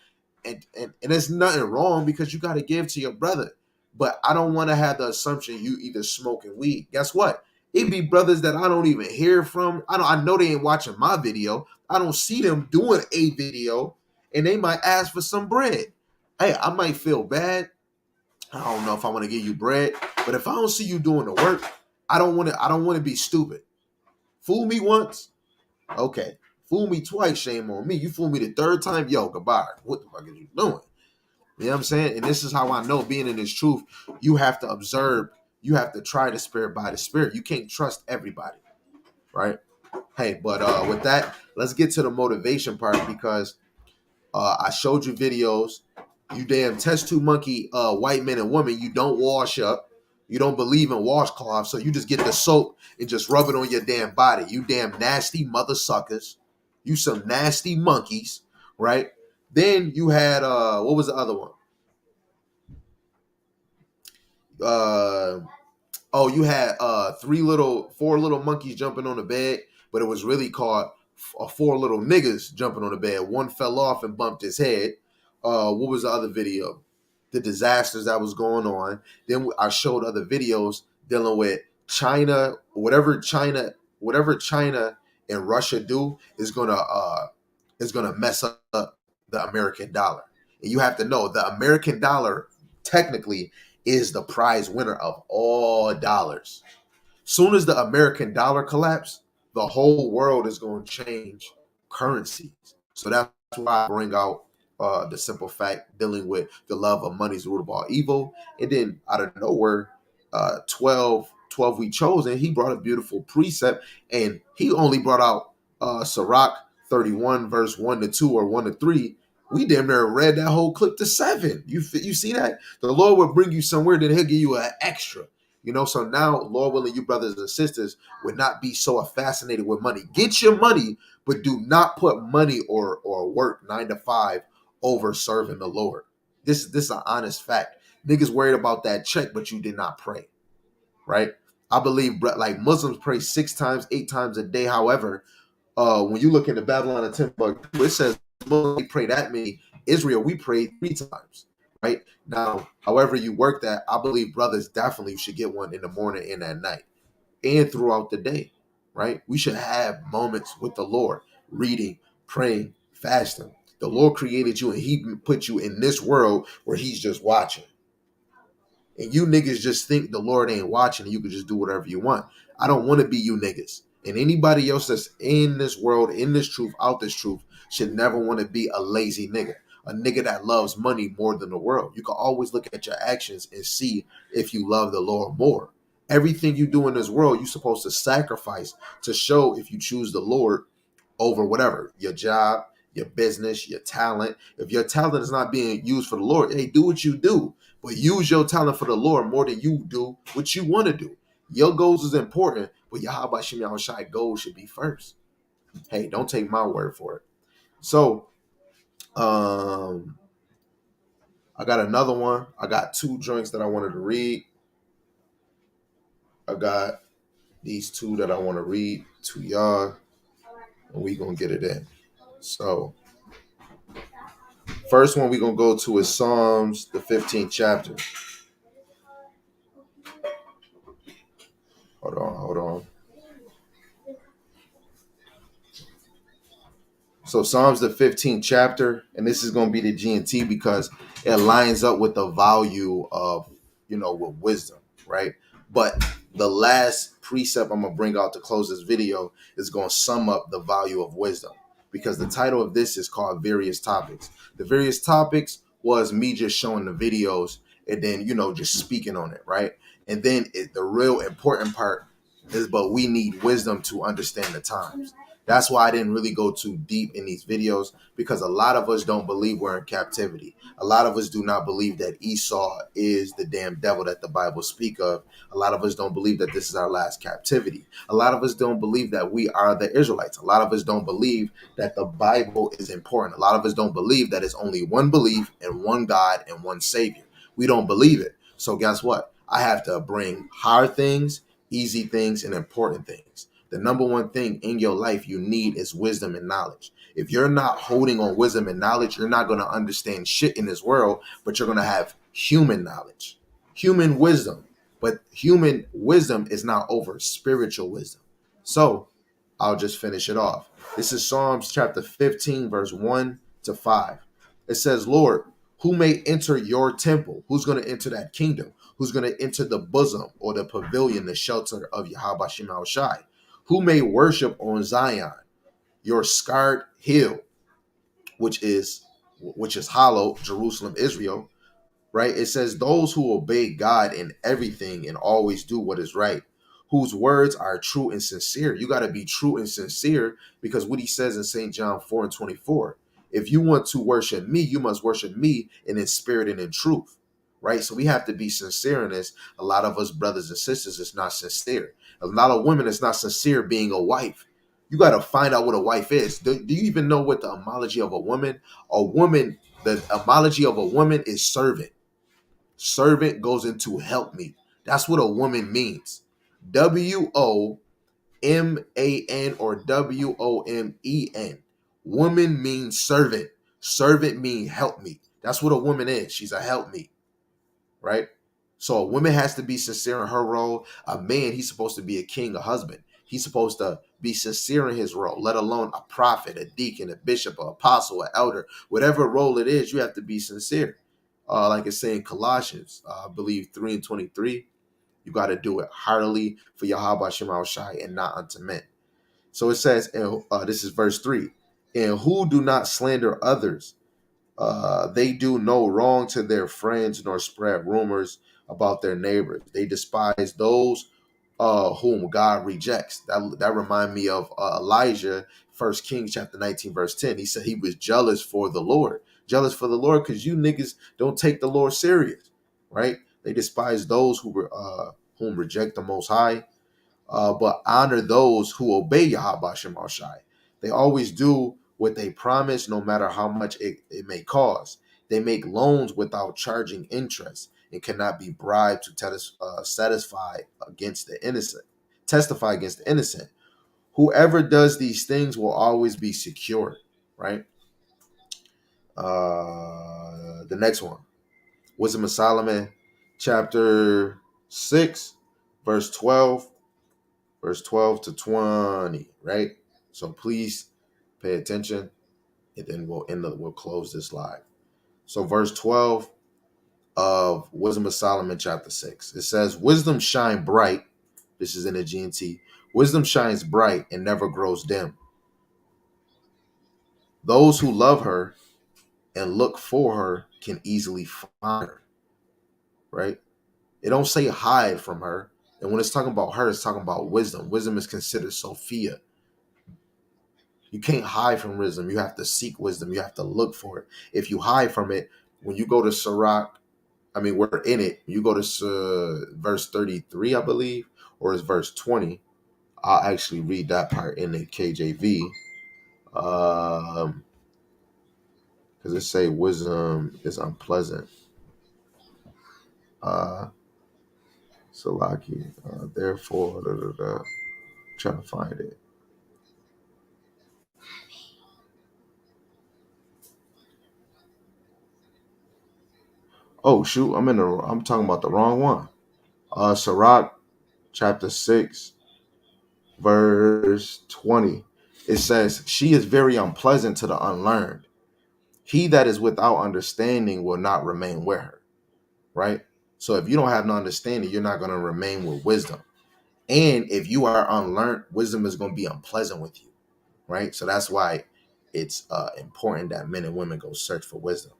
Speaker 1: And there's nothing wrong because you got to give to your brother. But I don't want to have the assumption you either smoking weed. Guess what? It be brothers that I don't even hear from. I know they ain't watching my video. I don't see them doing a video, and they might ask for some bread. Hey, I might feel bad. I don't know if I want to give you bread, but if I don't see you doing the work, I don't want to be stupid. Fool me once, okay. Fool me twice, shame on me. You fool me the third time, yo, goodbye. What the fuck is you doing? You know what I'm saying? And this is how I know, being in this truth, you have to observe. You have to try the spirit by the spirit. You can't trust everybody, right? Hey, but with that, let's get to the motivation part, because I showed you videos. You damn test tube monkey white men and women. You don't wash up. You don't believe in washcloths, so you just get the soap and just rub it on your damn body. You damn nasty mother suckers. You some nasty monkeys, right? Then you had what was the other one? You had four little monkeys jumping on the bed, but it was really called four little niggas jumping on the bed. One fell off and bumped his head. What was the other video? The disasters that was going on. Then I showed other videos dealing with China. Whatever China and Russia do is gonna mess up the American dollar. And you have to know the American dollar technically is the prize winner of all dollars. Soon as the American dollar collapse, the whole world is going to change currencies. So that's why I bring out the simple fact dealing with the love of money is the root of all evil. And then out of nowhere, 12 we chosen, he brought a beautiful precept, and he only brought out Sirach 31 verse 1-2 or 1-3. We damn near read that whole clip to 7. You see that? The Lord will bring you somewhere, then he'll give you an extra. You know, so now, Lord willing, you brothers and sisters would not be so fascinated with money. Get your money, but do not put money or work 9 to 5 over serving the Lord. This is an honest fact. Niggas worried about that check, but you did not pray, right? I believe like Muslims pray 6 times, 8 times a day. However, when you look in the Babylon of 10 book, it says we pray that many. Israel, we prayed 3 times, right? Now, however you work that, I believe brothers definitely should get one in the morning and at night and throughout the day, right? We should have moments with the Lord, reading, praying, fasting. The Lord created you and he put you in this world where he's just watching. And you niggas just think the Lord ain't watching and you can just do whatever you want. I don't want to be you niggas. And anybody else that's in this world, in this truth, out this truth, should never want to be a lazy nigga. A nigga that loves money more than the world. You can always look at your actions and see if you love the Lord more. Everything you do in this world, you're supposed to sacrifice to show if you choose the Lord over whatever. Your job, your business, your talent. If your talent is not being used for the Lord, hey, do what you do. But use your talent for the Lord more than you do what you want to do. Your goals is important, but Yahweh Shem Yahushai goals should be first. Hey, don't take my word for it. So, I got another one. I got 2 joints that I wanted to read. I got these 2 that I want to read to y'all, and we gonna get it in. So, first one we gonna go to is Psalms, the 15th chapter. Hold on. So Psalms the 15th chapter, and this is going to be the G&T because it lines up with the value of, with wisdom, right? But the last precept I'm going to bring out to close this video is going to sum up the value of wisdom, because the title of this is called Various Topics. The various topics was me just showing the videos and then, just speaking on it, right? And then the real important part is, but we need wisdom to understand the times. That's why I didn't really go too deep in these videos, because a lot of us don't believe we're in captivity. A lot of us do not believe that Esau is the damn devil that the Bible speak of. A lot of us don't believe that this is our last captivity. A lot of us don't believe that we are the Israelites. A lot of us don't believe that the Bible is important. A lot of us don't believe that it's only one belief and one God and one Savior. We don't believe it. So guess what? I have to bring hard things, easy things, and important things. The number one thing in your life you need is wisdom and knowledge. If you're not holding on wisdom and knowledge, you're not going to understand shit in this world, but you're going to have human knowledge, human wisdom. But human wisdom is not over spiritual wisdom. So I'll just finish it off. This is Psalms chapter 15, verse 1 to 5. It says, Lord, who may enter your temple? Who's going to enter that kingdom? Who's going to enter the bosom or the pavilion, the shelter of Yahweh Shema Shai? Who may worship on Zion, your scarred hill, which is hollow, Jerusalem, Israel, right? It says, those who obey God in everything and always do what is right, whose words are true and sincere. You got to be true and sincere, because what he says in St. John 4:24, if you want to worship me, you must worship me in spirit and in truth, right? So we have to be sincere in this. A lot of us brothers and sisters is not sincere. A lot of women is not sincere being a wife. You got to find out what a wife is. Do you even know what the etymology of a woman? The etymology of a woman is servant. Servant goes into help me. That's what a woman means. WOMAN or WOMEN. Woman means servant. Servant means help me. That's what a woman is. She's a help me, right? So a woman has to be sincere in her role. A man, he's supposed to be a king, a husband. He's supposed to be sincere in his role, let alone a prophet, a deacon, a bishop, an apostle, an elder. Whatever role it is, you have to be sincere. Like it's saying Colossians, I believe 3:23, you got to do it heartily for Yahweh Shema Shai and not unto men. So it says, this is verse 3, and who do not slander others, they do no wrong to their friends, nor spread rumors about their neighbors. They despise those whom God rejects. That remind me of Elijah, 1 Kings chapter 19, verse 10. He said he was jealous for the Lord. Jealous for the Lord because you niggas don't take the Lord serious, right? They despise those whom reject the Most High, but honor those who obey Yahweh Shema Shai. They always do what they promise, no matter how much it may cost. They make loans without charging interest and cannot be bribed to testify against the innocent. Whoever does these things will always be secure, right? The next one, Wisdom of Solomon, chapter 6, verse 12 to 20, right? So please pay attention, and then we'll close this live. So verse 12 of Wisdom of Solomon, chapter 6, it says, wisdom shine bright. This is in the G&T. Wisdom shines bright and never grows dim. Those who love her and look for her can easily find her, right? It don't say hide from her. And when it's talking about her, it's talking about wisdom. Wisdom is considered Sophia. You can't hide from wisdom. You have to seek wisdom. You have to look for it. If you hide from it, when you go to Sirach, we're in it. You go to verse 33, I believe, or it's verse 20. I'll actually read that part in the KJV. Because it say wisdom is unpleasant. Salaki, therefore, trying to find it. Oh shoot, I'm talking about the wrong one. Sirach chapter 6, verse 20. It says, she is very unpleasant to the unlearned. He that is without understanding will not remain with her. Right? So if you don't have no understanding, you're not going to remain with wisdom. And if you are unlearned, wisdom is going to be unpleasant with you. Right? So that's why it's important that men and women go search for wisdom.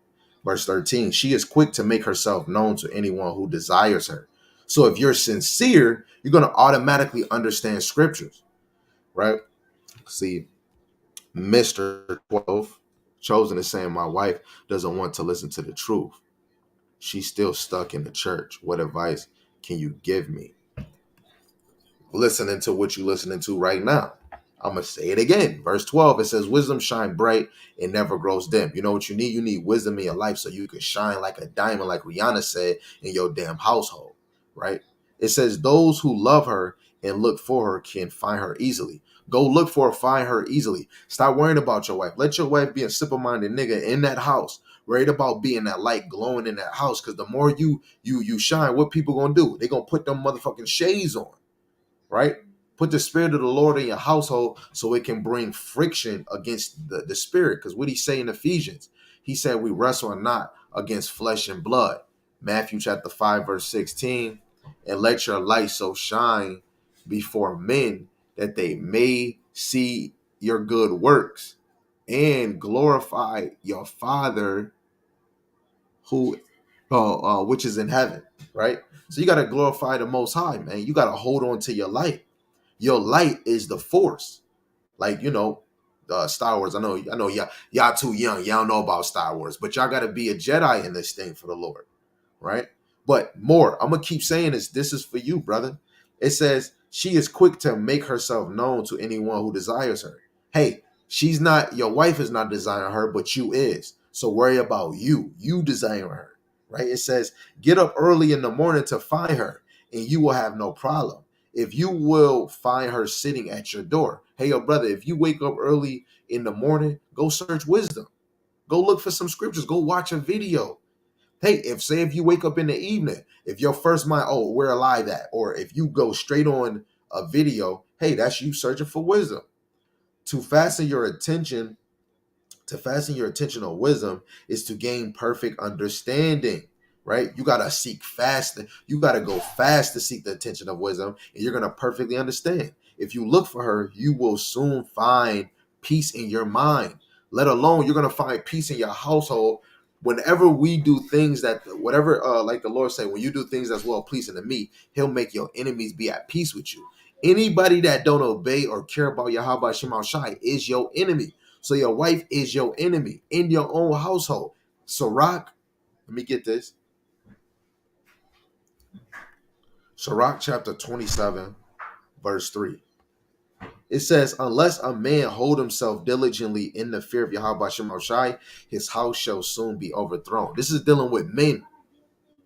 Speaker 1: Verse 13, she is quick to make herself known to anyone who desires her. So if you're sincere, you're going to automatically understand scriptures. Right? See, Mr. 12, Chosen is saying, my wife doesn't want to listen to the truth. She's still stuck in the church. What advice can you give me? Listening to what you're listening to right now. I'm going to say it again. Verse 12, it says, wisdom shine bright and never grows dim. You know what you need? You need wisdom in your life so you can shine like a diamond, like Rihanna said, in your damn household, right? It says those who love her and look for her can find her easily. Go look for her, find her easily. Stop worrying about your wife. Let your wife be a simple-minded nigga in that house, worried about being that light glowing in that house, because the more you shine, what people going to do? They going to put them motherfucking shades on, right? Put the spirit of the Lord in your household so it can bring friction against the spirit. Because what he say in Ephesians, he said we wrestle not against flesh and blood. Matthew chapter 5, verse 16. And let your light so shine before men that they may see your good works and glorify your Father who which is in heaven, right? So you got to glorify the Most High, man. You got to hold on to your light. Your light is the force. Like, you know, Star Wars. I know y'all too young. Y'all don't know about Star Wars, but y'all got to be a Jedi in this thing for the Lord, right? But more, I'm going to keep saying this. This is for you, brother. It says, she is quick to make herself known to anyone who desires her. Hey, your wife is not desiring her, but you is. So worry about you desiring her, right? It says, get up early in the morning to find her and you will have no problem. If you will find her sitting at your door. Hey, yo, brother, if you wake up early in the morning, go search wisdom. Go look for some scriptures. Go watch a video. Hey, if you wake up in the evening, if your first mind, oh, where alive at? Or if you go straight on a video, hey, that's you searching for wisdom. To fasten your attention on wisdom is to gain perfect understanding. Right? You got to seek fast. You got to go fast to seek the attention of wisdom, and you're going to perfectly understand. If you look for her, you will soon find peace in your mind. Let alone, you're going to find peace in your household. Whenever we do things like the Lord said, when you do things that's well pleasing to me, he'll make your enemies be at peace with you. Anybody that don't obey or care about Yahweh Shema Shai is your enemy. So your wife is your enemy in your own household. Sirach, let me get this. Sirach chapter 27, verse 3. It says, unless a man hold himself diligently in the fear of Yahweh Shema Shai, his house shall soon be overthrown. This is dealing with men.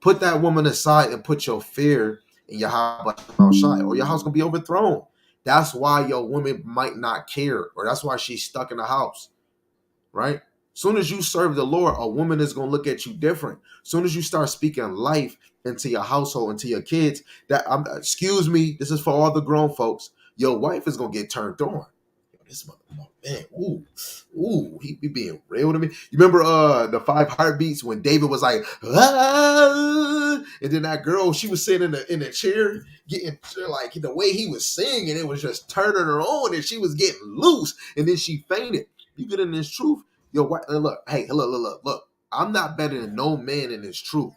Speaker 1: Put that woman aside and put your fear in Yahweh Shema Shai, or your house going to be overthrown. That's why your woman might not care, or that's why she's stuck in the house, right? Soon as you serve the Lord, a woman is going to look at you different. Soon as you start speaking life into your household, into your kids, excuse me, this is for all the grown folks. Your wife is going to get turned on. This man, he be being real to me. You remember the 5 heartbeats when David was like, ah, and then that girl, she was sitting in the chair, getting like the way he was singing, it was just turning her on, and she was getting loose, and then she fainted. You get in this truth, your wife. Look. I'm not better than no man in this truth.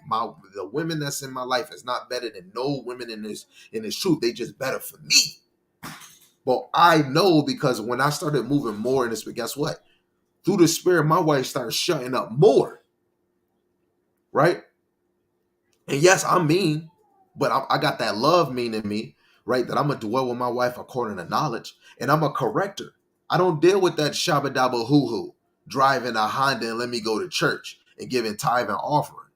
Speaker 1: The women that's in my life is not better than no women in this truth. They just better for me. But I know, because when I started moving more in this, but guess what? Through the spirit, my wife started shutting up more. Right? And yes, I'm mean, but I got that love mean in me, right? That I'm going to dwell with my wife according to knowledge. And I'm a corrector. I don't deal with that shabba dabba hoo-hoo, driving a Honda and let me go to church and giving tithe and offering.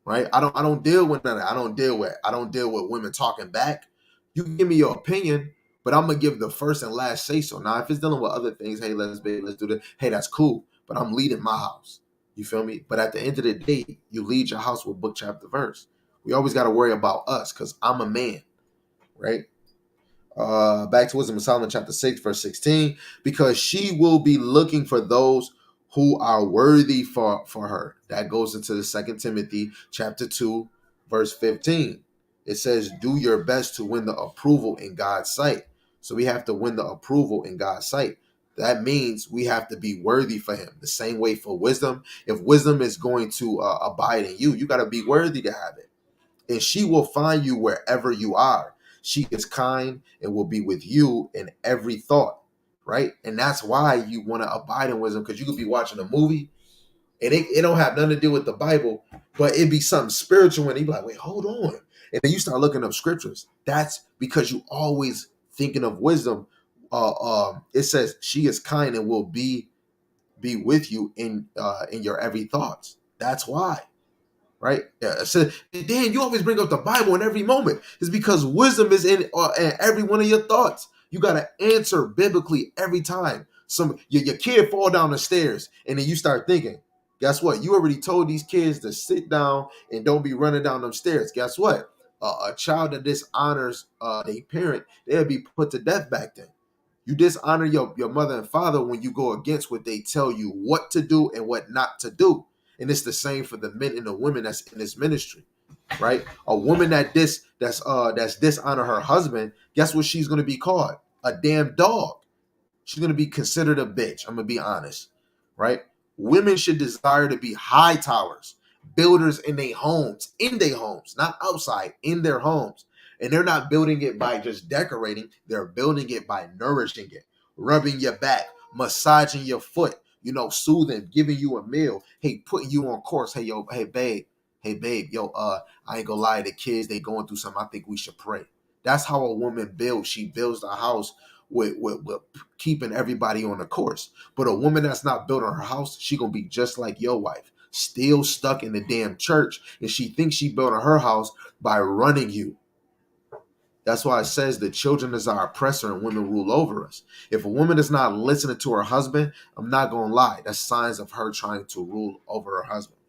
Speaker 1: Right? I don't deal with that. I don't deal with women talking back. You can give me your opinion, but I'm going to give the first and last say so. Now, if it's dealing with other things, hey, let's do this. Hey, that's cool. But I'm leading my house. You feel me? But at the end of the day, you lead your house with book, chapter, verse. We always got to worry about us because I'm a man. right? Back to Wisdom of Solomon chapter 6 verse 16, because she will be looking for those who are worthy for her. That goes into the 2 Timothy chapter 2 verse 15. It says, do your best to win the approval in God's sight. So we have to win the approval in God's sight. That means we have to be worthy for him. The same way for wisdom. If wisdom is going to abide in you, you got to be worthy to have it. And she will find you wherever you are. She is kind and will be with you in every thought, right? And that's why you want to abide in wisdom, because you could be watching a movie and it don't have nothing to do with the Bible, but it'd be something spiritual, and you'd be like, wait, hold on. And then you start looking up scriptures. That's because you always thinking of wisdom. It says she is kind and will be with you in your every thoughts. That's why. Right? Yeah. So, Dan, you always bring up the Bible in every moment. It's because wisdom is in every one of your thoughts. You got to answer biblically every time. Your kid fall down the stairs, and then you start thinking, guess what? You already told these kids to sit down and don't be running down them stairs. Guess what? A child that dishonors their parent, they'll be put to death back then. You dishonor your mother and father when you go against what they tell you what to do and what not to do. And it's the same for the men and the women that's in this ministry, right? A woman that's dishonor her husband, guess what she's going to be called? A damn dog. She's going to be considered a bitch. I'm going to be honest, right? Women should desire to be high towers, builders in their homes, not outside, in their homes. And they're not building it by just decorating. They're building it by nourishing it, rubbing your back, massaging your foot, soothing, giving you a meal, hey, putting you on course. Hey, babe, I ain't gonna lie, the kids, they going through something. I think we should pray. That's how a woman builds. She builds the house with keeping everybody on the course. But a woman that's not built on her house, she gonna be just like your wife, still stuck in the damn church, and she thinks she built on her house by running you. That's why it says the children is our oppressor and women rule over us. If a woman is not listening to her husband, I'm not going to lie, that's signs of her trying to rule over her husband,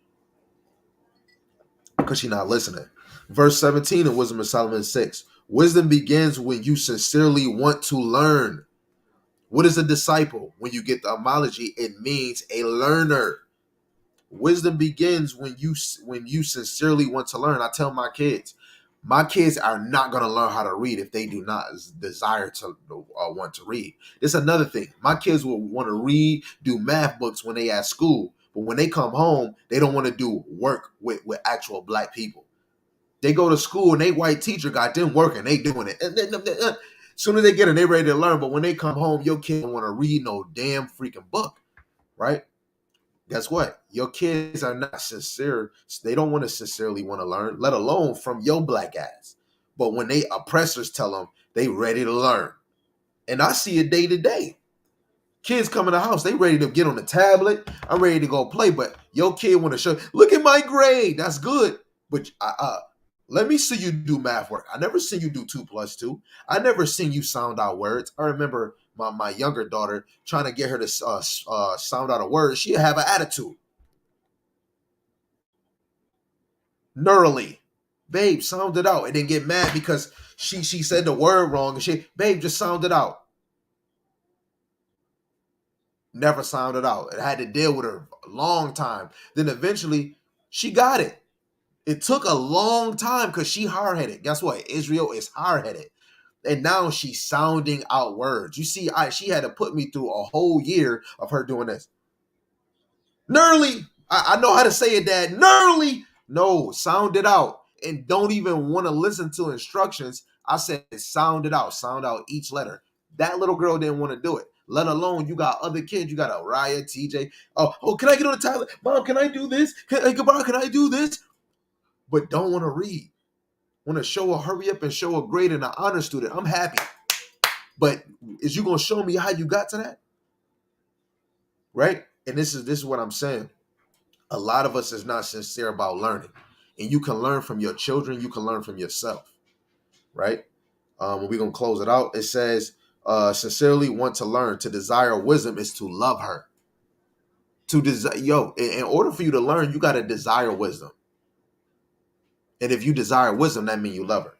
Speaker 1: because she's not listening. Verse 17 of Wisdom of Solomon 6. Wisdom begins when you sincerely want to learn. What is a disciple? When you get the etymology, it means a learner. Wisdom begins when you sincerely want to learn. I tell my kids are not going to learn how to read if they do not desire to want to read. This is another thing. My kids will want to read, do math books when they at school, but when they come home, they don't want to do work with actual black people. They go to school and they white teacher got them working, they doing it. As soon as they get it, they ready to learn. But when they come home, your kid don't want to read no damn freaking book, right? Guess what? Your kids are not sincere. They don't want to sincerely want to learn, let alone from your black ass. But when they oppressors tell them, they ready to learn. And I see it day to day. Kids come in the house, they ready to get on the tablet. I'm ready to go play. But your kid want to show, look at my grade. That's good. But let me see you do math work. I never seen you do 2 + 2. I never seen you sound out words. I remember my younger daughter trying to get her to sound out a word. She'd have an attitude. Neurally. Babe, sound it out. And then get mad because she said the word wrong. And babe, just sound it out. Never sounded out. It had to deal with her a long time. Then eventually she got it. It took a long time because she hard-headed. Guess what? Israel is hard-headed. And now she's sounding out words. You see, she had to put me through a whole year of her doing this. Nearly. I know how to say it, Dad. Nearly. No, sound it out. And don't even want to listen to instructions. I said sound it out. Sound out each letter. That little girl didn't want to do it. Let alone you got other kids. You got Araya, TJ. Oh, can I get on the tablet? Mom, can I do this? Can I do this? But don't want to read. Want to show a hurry up and show a grade and an honor student. I'm happy. But is you going to show me how you got to that? Right? And this is what I'm saying. A lot of us is not sincere about learning. And you can learn from your children. You can learn from yourself. Right? We're going to close it out. It says, sincerely want to learn. To desire wisdom is to love her. In order for you to learn, you got to desire wisdom. And if you desire wisdom, that means you love her.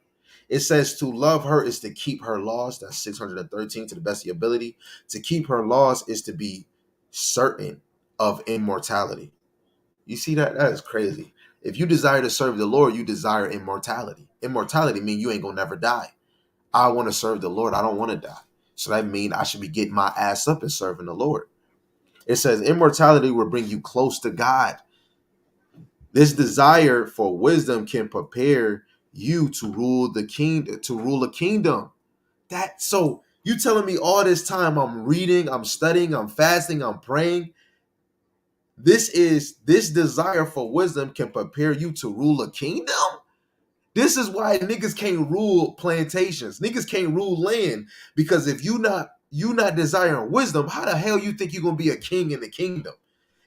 Speaker 1: It says to love her is to keep her laws. That's 613 to the best of your ability. To keep her laws is to be certain of immortality. You see that? That is crazy. If you desire to serve the Lord, you desire immortality. Immortality means you ain't gonna never die. I want to serve the Lord. I don't want to die. So that means I should be getting my ass up and serving the Lord. It says immortality will bring you close to God. This desire for wisdom can prepare you to rule the kingdom, to rule a kingdom. That so you telling me all this time I'm reading, I'm studying, I'm fasting, I'm praying. This desire for wisdom can prepare you to rule a kingdom. This is why niggas can't rule plantations. Niggas can't rule land, because if you not desiring wisdom, how the hell you think you're gonna be a king in the kingdom?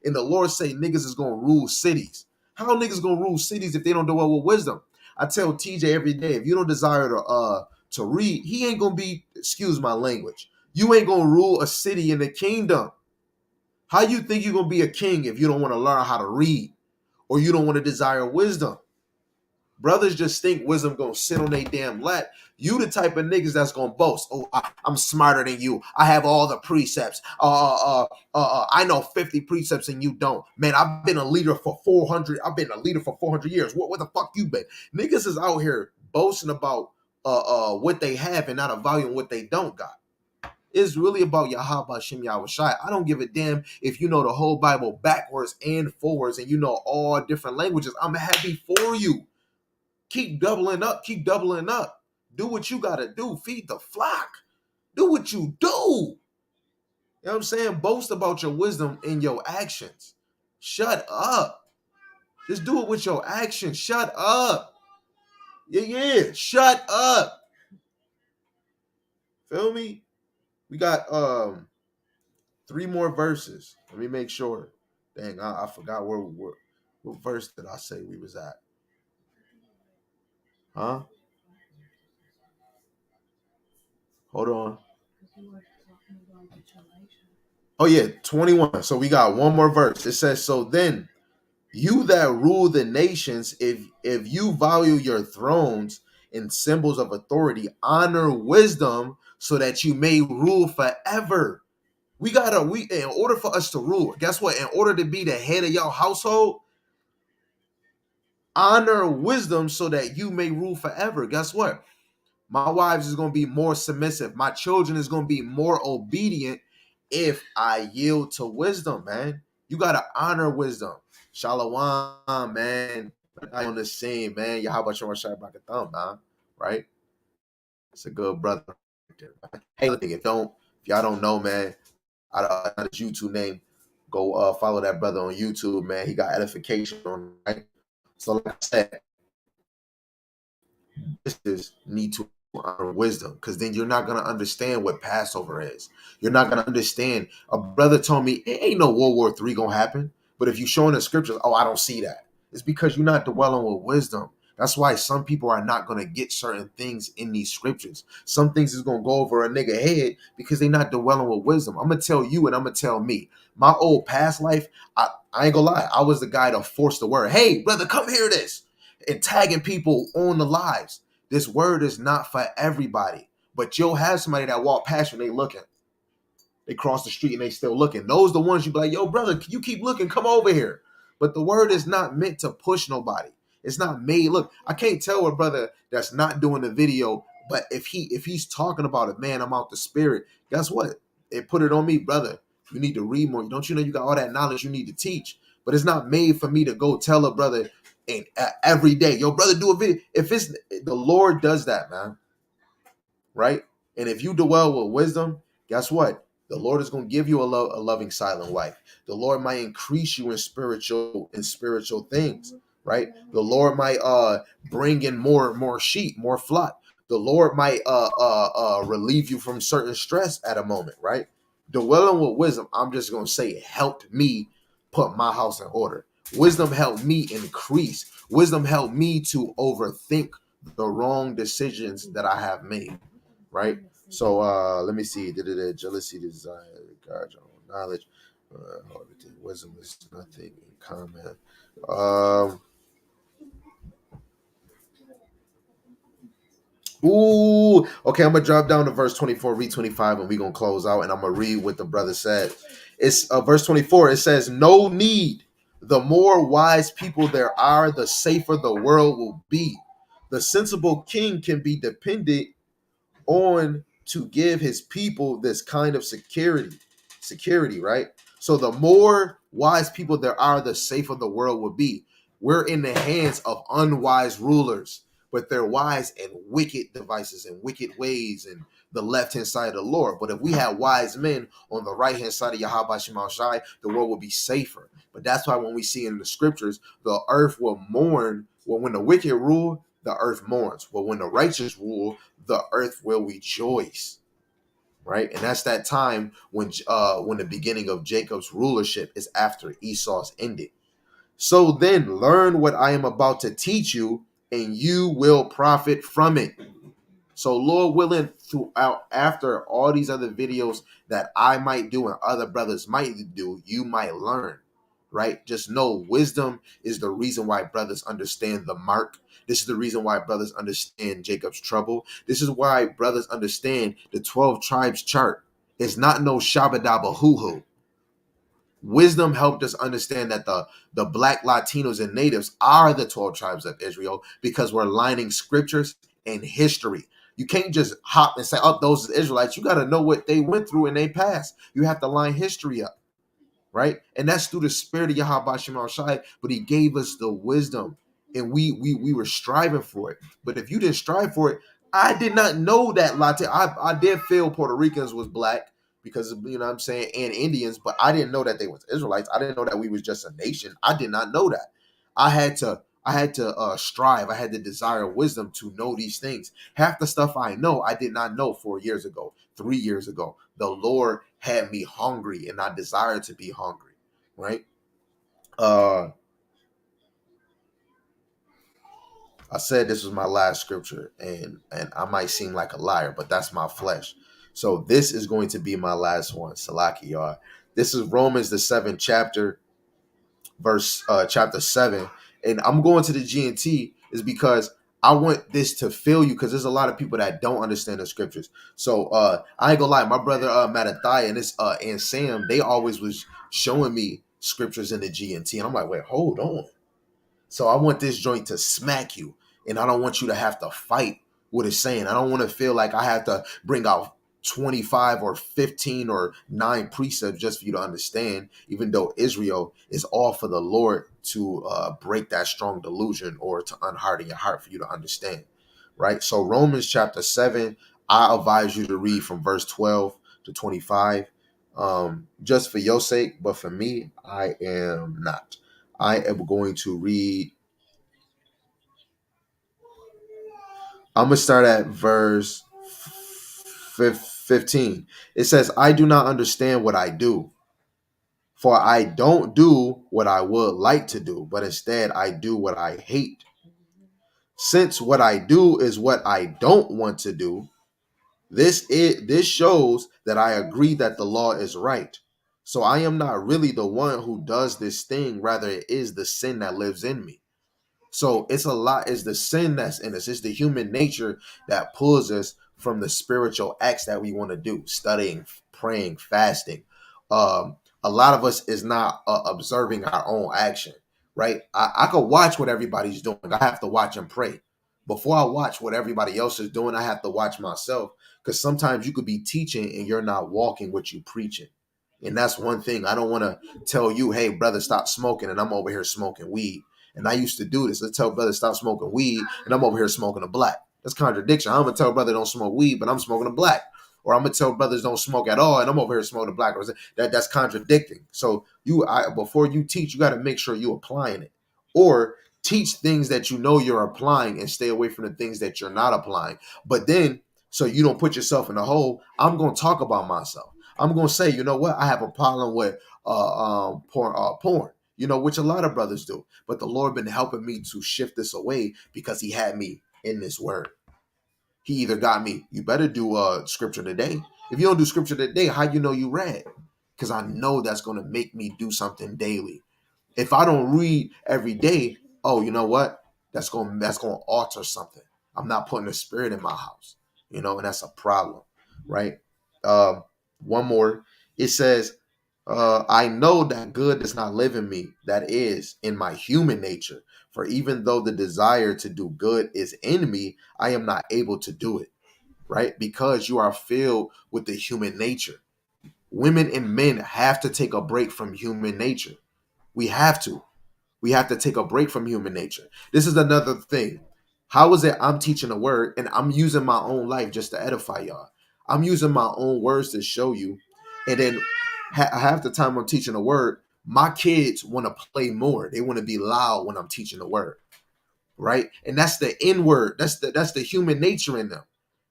Speaker 1: And the Lord say niggas is gonna rule cities. How niggas gonna rule cities if they don't dwell with wisdom? I tell TJ every day, if you don't desire to read, he ain't gonna be, excuse my language, you ain't gonna rule a city in the kingdom. How you think you're gonna be a king if you don't want to learn how to read, or you don't want to desire wisdom? Brothers just think wisdom gonna sit on their damn lap. You the type of niggas that's gonna boast. Oh, I'm smarter than you. I have all the precepts. I know 50 precepts and you don't. Man, I've been a leader for 400. I've been a leader for 400 years. What the fuck you been? Niggas is out here boasting about what they have and not valuing what they don't got. It's really about Yahweh Shem Yahushai. I don't give a damn if you know the whole Bible backwards and forwards and you know all different languages. I'm happy for you. Keep doubling up. Keep doubling up. Do what you got to do. Feed the flock. Do what you do. You know what I'm saying? Boast about your wisdom in your actions. Shut up. Just do it with your actions. Shut up. Yeah. Shut up. Feel me? We got 3 more verses. Let me make sure. Dang, I forgot where we were. What verse did I say we was at? Huh? Hold on. Oh yeah, 21. So we got one more verse. It says, so then you that rule the nations, if you value your thrones and symbols of authority, honor wisdom so that you may rule forever. In order for us to rule, guess what? In order to be the head of your household, honor wisdom so that you may rule forever. Guess what? My wives is going to be more submissive. My children is going to be more obedient if I yield to wisdom, man. You got to honor wisdom. Shalom, man. I on the scene, man. Yahweh Shem Shai Brakatham, man. Right? It's a good brother. Hey, look, if y'all don't know, man, out his YouTube name, go follow that brother on YouTube, man. He got edification on, right? So like I said, this is need to honor wisdom, because then you're not going to understand what Passover is. You're not going to understand. A brother told me, it ain't no World War III going to happen. But if you show in the scriptures, oh, I don't see that. It's because you're not dwelling with wisdom. That's why some people are not going to get certain things in these scriptures. Some things is going to go over a nigga head because they're not dwelling with wisdom. I'm going to tell you and I'm going to tell me. My old past life, I ain't going to lie. I was the guy to force the word. Hey, brother, come hear this. And tagging people on the lives. This word is not for everybody. But you'll have somebody that walk past you and they looking. They cross the street and they still looking. Those the ones you be like, yo, brother, you keep looking, come over here. But the word is not meant to push nobody. It's not made. Look, I can't tell a brother that's not doing the video, but if he's talking about it, man, I'm out the spirit. Guess what? It put it on me, brother. You need to read more. Don't you know you got all that knowledge you need to teach? But it's not made for me to go tell a brother and every day, yo, brother, do a video. If it's the Lord does that, man, right? And if you dwell with wisdom, guess what? The Lord is going to give you a loving, silent wife. The Lord might increase you in spiritual things, right? The Lord might bring in more sheep, more flock. The Lord might relieve you from certain stress at a moment, right? Dwelling with wisdom, I'm just going to say, it helped me put my house in order. Wisdom helped me increase. Wisdom helped me to overthink the wrong decisions that I have made, right? So let me see. Jealousy, desire, regard your own knowledge. Wisdom is nothing in common. Ooh, okay. I'm gonna drop down to verse 24, read 25, and we're gonna close out. And I'm gonna read what the brother said. It's verse 24. It says, "No need. The more wise people there are, the safer the world will be. The sensible king can be depended on to give his people this kind of security, right? So the more wise people there are, the safer the world will be. We're in the hands of unwise rulers, but they're wise in wicked devices and wicked ways and the left hand side of the Lord. But if we had wise men on the right hand side of Yahweh Shema Shai, the world will be safer. But that's why when we see in the scriptures, the earth will mourn. Well, when the wicked rule, the earth mourns. But when the righteous rule, the earth will rejoice. Right? And that's that time when the beginning of Jacob's rulership is after Esau's ended. So then learn what I am about to teach you, and you will profit from it. So Lord willing, throughout after all these other videos that I might do and other brothers might do, you might learn, right? Just know wisdom is the reason why brothers understand the mark. This is the reason why brothers understand Jacob's trouble. This is why brothers understand the 12 tribes chart. It's not no shabba-dabba hoo-hoo. Wisdom helped us understand that the black Latinos and natives are the 12 tribes of Israel because we're lining scriptures and history. You can't just hop and say, oh, those are the Israelites. You got to know what they went through in their past. You have to line history up, right? And that's through the spirit of Yahweh Shema Shai, but he gave us the wisdom, and we were striving for it. But if you didn't strive for it, I did not know that Latin. I did feel Puerto Ricans was black because, you know what I'm saying, and Indians, but I didn't know that they was Israelites. I didn't know that we was just a nation. I did not know that. I had to strive. I had the desire of wisdom to know these things. Half the stuff I know, I did not know 4 years ago, 3 years ago. The Lord had me hungry, and I desired to be hungry, right? I said this was my last scripture, and I might seem like a liar, but that's my flesh. So this is going to be my last one. Salaki, y'all. This is Romans the 7th chapter, chapter 7. And I'm going to the GNT is because I want this to fill you, because there's a lot of people that don't understand the scriptures. So I ain't gonna lie, my brother Mattathiah and Sam, they always was showing me scriptures in the GNT, and I'm like, wait, hold on. So I want this joint to smack you, and I don't want you to have to fight what it's saying. I don't want to feel like I have to bring out 25 or 15 or 9 precepts just for you to understand, even though Israel is all for the Lord to break that strong delusion or to unharden your heart for you to understand, right? So Romans chapter 7, I advise you to read from verse 12 to 25, just for your sake, but for me, I am not. I am going to read. I'm going to start at verse 15. It says, I do not understand what I do, for I don't do what I would like to do, but instead I do what I hate. Since what I do is what I don't want to do, this shows that I agree that the law is right. So I am not really the one who does this thing. Rather, it is the sin that lives in me. So it's the sin that's in us. It's the human nature that pulls us from the spiritual acts that we want to do, studying, praying, fasting. A lot of us is not observing our own action, right? I could watch what everybody's doing. I have to watch and pray. Before I watch what everybody else is doing, I have to watch myself, because sometimes you could be teaching and you're not walking what you preaching. And that's one thing. I don't want to tell you, hey, brother, stop smoking, and I'm over here smoking weed. And I used to do this. I tell brother stop smoking weed, and I'm over here smoking a black. That's contradiction. I'm gonna tell brother don't smoke weed, but I'm smoking a black. Or I'm gonna tell brothers don't smoke at all, and I'm over here smoking a black. That's contradicting. So before you teach, you got to make sure you're applying it, or teach things that you know you're applying and stay away from the things that you're not applying. But then, so you don't put yourself in a hole, I'm gonna talk about myself. I'm gonna say, you know what? I have a problem with porn. You know, which a lot of brothers do. But the Lord been helping me to shift this away because he had me in this word. He either got me, you better do scripture today. If you don't do scripture today, how you know you read? Because I know that's going to make me do something daily. If I don't read every day, oh, you know what? That's going to alter something. I'm not putting a spirit in my house, and that's a problem, right? One more. It says, I know that good does not live in me, that is, in my human nature. For even though the desire to do good is in me, I am not able to do it, right? Because you are filled with the human nature. Women and men have to take a break from human nature. We have to. We have to take a break from human nature. This is another thing. How is it I'm teaching a word and I'm using my own life just to edify y'all? I'm using my own words to show you. And then half the time I'm teaching a word, my kids want to play more. They want to be loud when I'm teaching the word, right? And that's the N word. That's the human nature in them.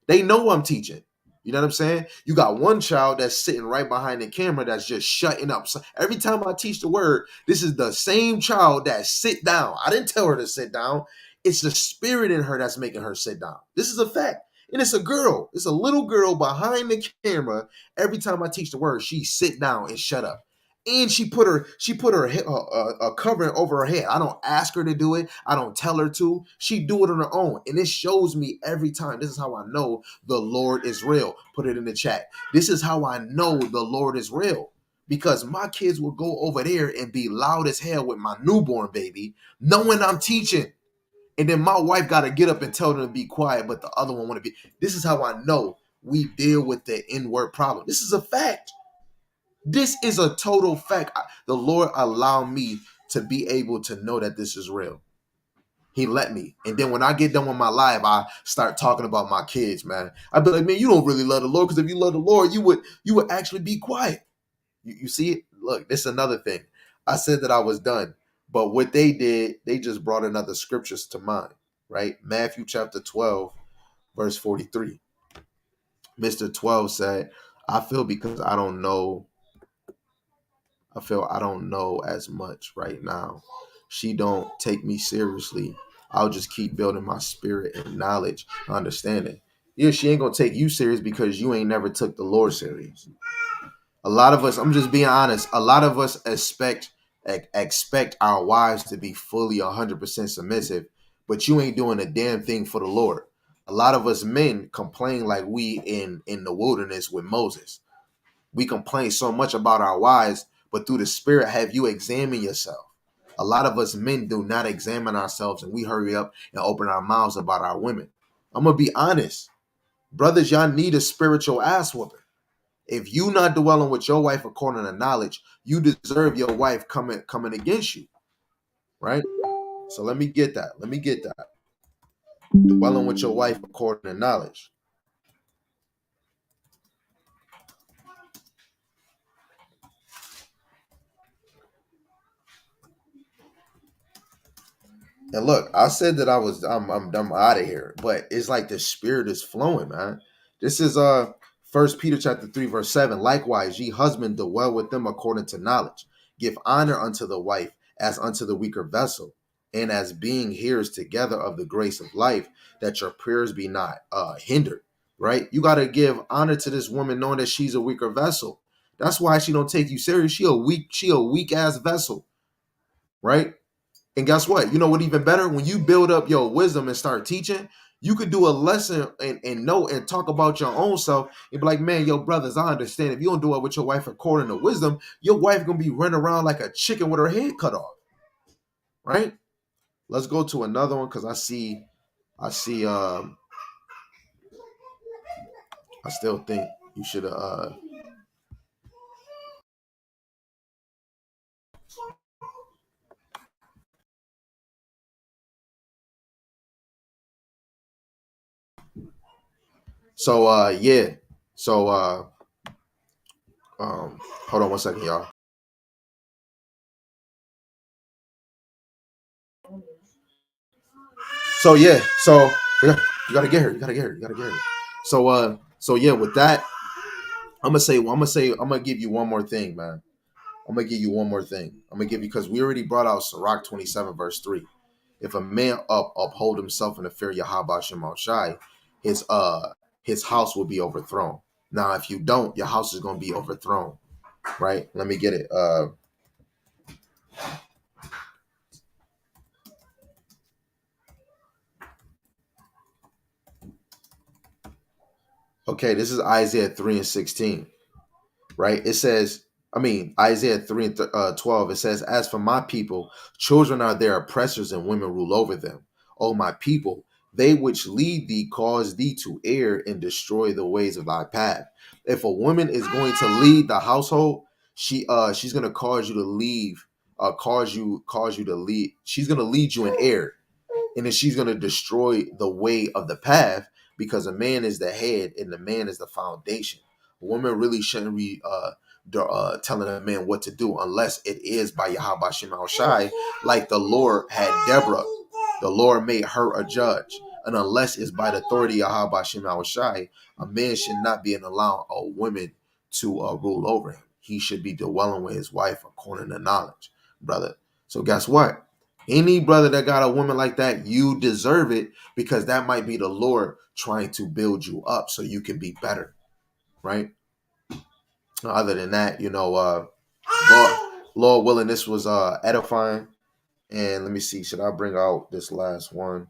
Speaker 1: They know I'm teaching. You know what I'm saying? You got one child that's sitting right behind the camera that's just shutting up. So every time I teach the word, this is the same child that sit down. I didn't tell her to sit down. It's the spirit in her that's making her sit down. This is a fact. And it's a girl. It's a little girl behind the camera. Every time I teach the word, she sit down and shut up. And she put her covering over her head. I don't ask her to do it. I don't tell her to. She do it on her own. And it shows me every time. This is how I know the Lord is real. Put it in the chat. This is how I know the Lord is real. Because my kids will go over there and be loud as hell with my newborn baby, knowing I'm teaching. And then my wife got to get up and tell them to be quiet, but the other one want to be. This is how I know we deal with the N-word problem. This is a fact. This is a total fact. The Lord allowed me to be able to know that this is real. He let me. And then when I get done with my life, I start talking about my kids, man. I'd be like, man, you don't really love the Lord, because if you love the Lord, you would actually be quiet. You see it? Look, this is another thing. I said that I was done, but what they did, they just brought another scriptures to mind, right? Matthew chapter 12, verse 43. Mr. 12 said, I feel I don't know as much right now. She don't take me seriously. I'll just keep building my spirit and knowledge, understanding. Yeah, she ain't gonna take you serious because you ain't never took the Lord serious. A lot of us, I'm just being honest, a lot of us expect our wives to be fully 100% submissive, but you ain't doing a damn thing for the Lord. A lot of us men complain like we in the wilderness with Moses. We complain so much about our wives, but through the Spirit, have you examined yourself? A lot of us men do not examine ourselves, and we hurry up and open our mouths about our women. I'm going to be honest. Brothers, y'all need a spiritual ass whooping. If you not dwelling with your wife according to knowledge, you deserve your wife coming against you, right? So let me get that. Dwelling with your wife according to knowledge. And look, I said that I'm out of here, but it's like the spirit is flowing, man. This is 1 Peter chapter 3, verse 7. Likewise, ye husband, dwell with them according to knowledge. Give honor unto the wife as unto the weaker vessel, and as being hearers together of the grace of life, that your prayers be not hindered. Right? You got to give honor to this woman, knowing that she's a weaker vessel. That's why she don't take you serious. She a weak ass vessel, right? And guess what? You know what even better? When you build up your wisdom and start teaching, you could do a lesson and know and talk about your own self and be like, man, yo, brothers, I understand. If you don't do it with your wife according to wisdom, your wife gonna be running around like a chicken with her head cut off. Right? Let's go to another one because I still think you should hold on one second, y'all. So you gotta get her. So with that, I'm gonna give you one more thing, man. I'm gonna give you, because we already brought out Sirach 27 verse 3. If a man uphold himself in the fear of Yahweh Shemel Shai, his house will be overthrown. Now, if you don't, your house is gonna be overthrown. Right? Let me get it. Okay, this is Isaiah 3:16, right? It says, Isaiah 3:12, it says, as for my people, children are their oppressors and women rule over them. O my people, they which lead thee cause thee to err and destroy the ways of thy path. If a woman is going to lead the household, she's going to cause you to leave, cause you to lead. She's going to lead you in error, and then she's going to destroy the way of the path, because a man is the head and the man is the foundation. A woman really shouldn't be telling a man what to do unless it is by Yahweh Shema Shai, like the Lord had Deborah. The Lord made her a judge. And unless it's by the authority of Yahweh Shema Shai, a man should not be allowing a woman to rule over him. He should be dwelling with his wife according to knowledge, brother. So guess what? Any brother that got a woman like that, you deserve it, because that might be the Lord trying to build you up so you can be better, right? Other than that, Lord willing, this was edifying. And let me see, should I bring out this last one?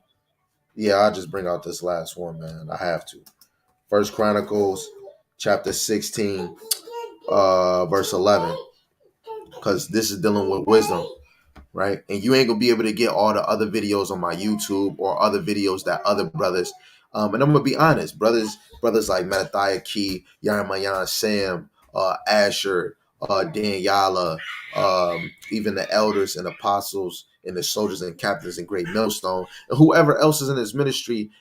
Speaker 1: Yeah, I'll just bring out this last one, man. I have to. 1 Chronicles chapter 16, verse 11, because this is dealing with wisdom, right? And you ain't gonna be able to get all the other videos on my YouTube or other videos that other brothers. And I'm gonna be honest, brothers like Mattathiah Key, Yaramayan Sam, Asher, Daniela, even the elders and apostles and the soldiers and captains in Great Millstone, and whoever else is in this ministry,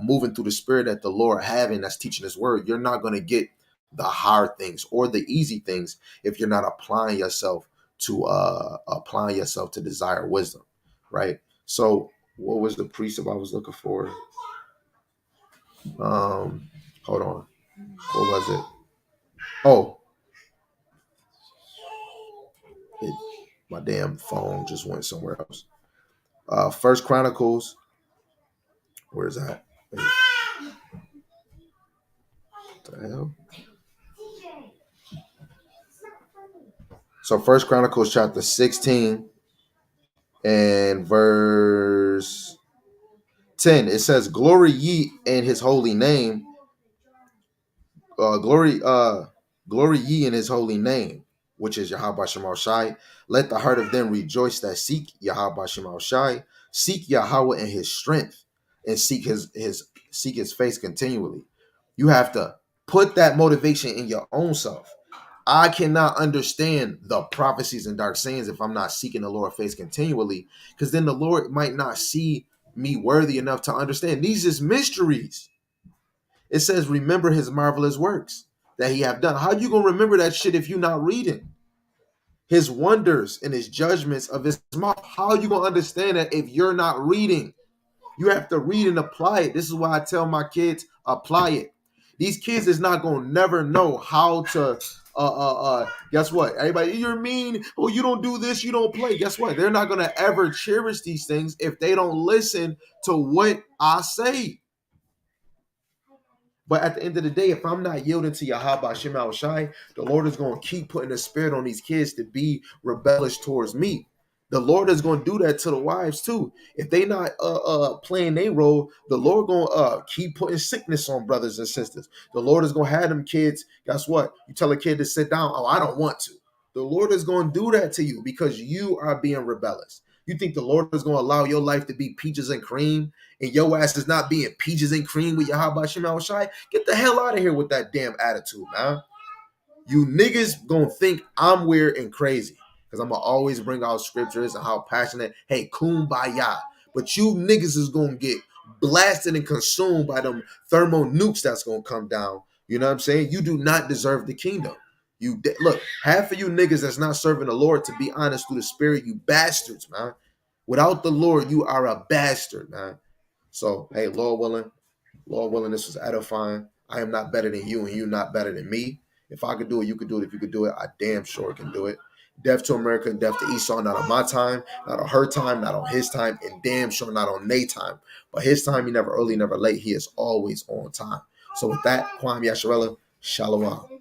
Speaker 1: moving through the spirit that the Lord having, that's teaching his word. You're not going to get the hard things or the easy things if you're not applying yourself to desire wisdom, right? So what was the precept I was looking for? Hold on. What was it? Oh, my damn phone just went somewhere else. 1 Chronicles. Where is that? Wait. What the hell? So 1 Chronicles chapter 16 and verse 10. It says, "Glory ye in his holy name. Glory ye in his holy name, which is Yahweh Shema Shai. Let the heart of them rejoice that seek Yahweh Shema Shai. Seek Yahweh in his strength, and seek his face continually." You have to put that motivation in your own self. I cannot understand the prophecies and dark sayings if I'm not seeking the Lord's face continually, because then the Lord might not see me worthy enough to understand. These is mysteries. It says, remember his marvelous works that he have done. How you going to remember that shit if you're not reading? His wonders and his judgments of his mouth. How you going to understand that if you're not reading? You have to read and apply it. This is why I tell my kids, apply it. These kids is not going to never know how to, guess what? Everybody, you're mean. Oh, you don't do this. You don't play. Guess what? They're not going to ever cherish these things if they don't listen to what I say. But at the end of the day, if I'm not yielding to Yahweh Shema Shai, the Lord is going to keep putting the spirit on these kids to be rebellious towards me. The Lord is going to do that to the wives too. If they not playing their role, the Lord going to keep putting sickness on brothers and sisters. The Lord is going to have them kids. Guess what? You tell a kid to sit down. Oh, I don't want to. The Lord is going to do that to you because you are being rebellious. You think the Lord is going to allow your life to be peaches and cream, and your ass is not being peaches and cream with Yahweh Shema Shai? Get the hell out of here with that damn attitude, man. You niggas going to think I'm weird and crazy because I'm going to always bring out scriptures and how passionate, hey, kumbaya. But you niggas is going to get blasted and consumed by them thermal nukes that's going to come down. You know what I'm saying? You do not deserve the kingdom. Look, half of you niggas that's not serving the Lord, to be honest, through the spirit, you bastards, man. Without the Lord, you are a bastard, man. So, hey, Lord willing, this was edifying. I am not better than you, and you're not better than me. If I could do it, you could do it. If you could do it, I damn sure can do it. Death to America and death to Esau, not on my time, not on her time, not on his time, and damn sure not on their time. But his time, he never early, never late. He is always on time. So with that, Kwame Yasharella, Shalom.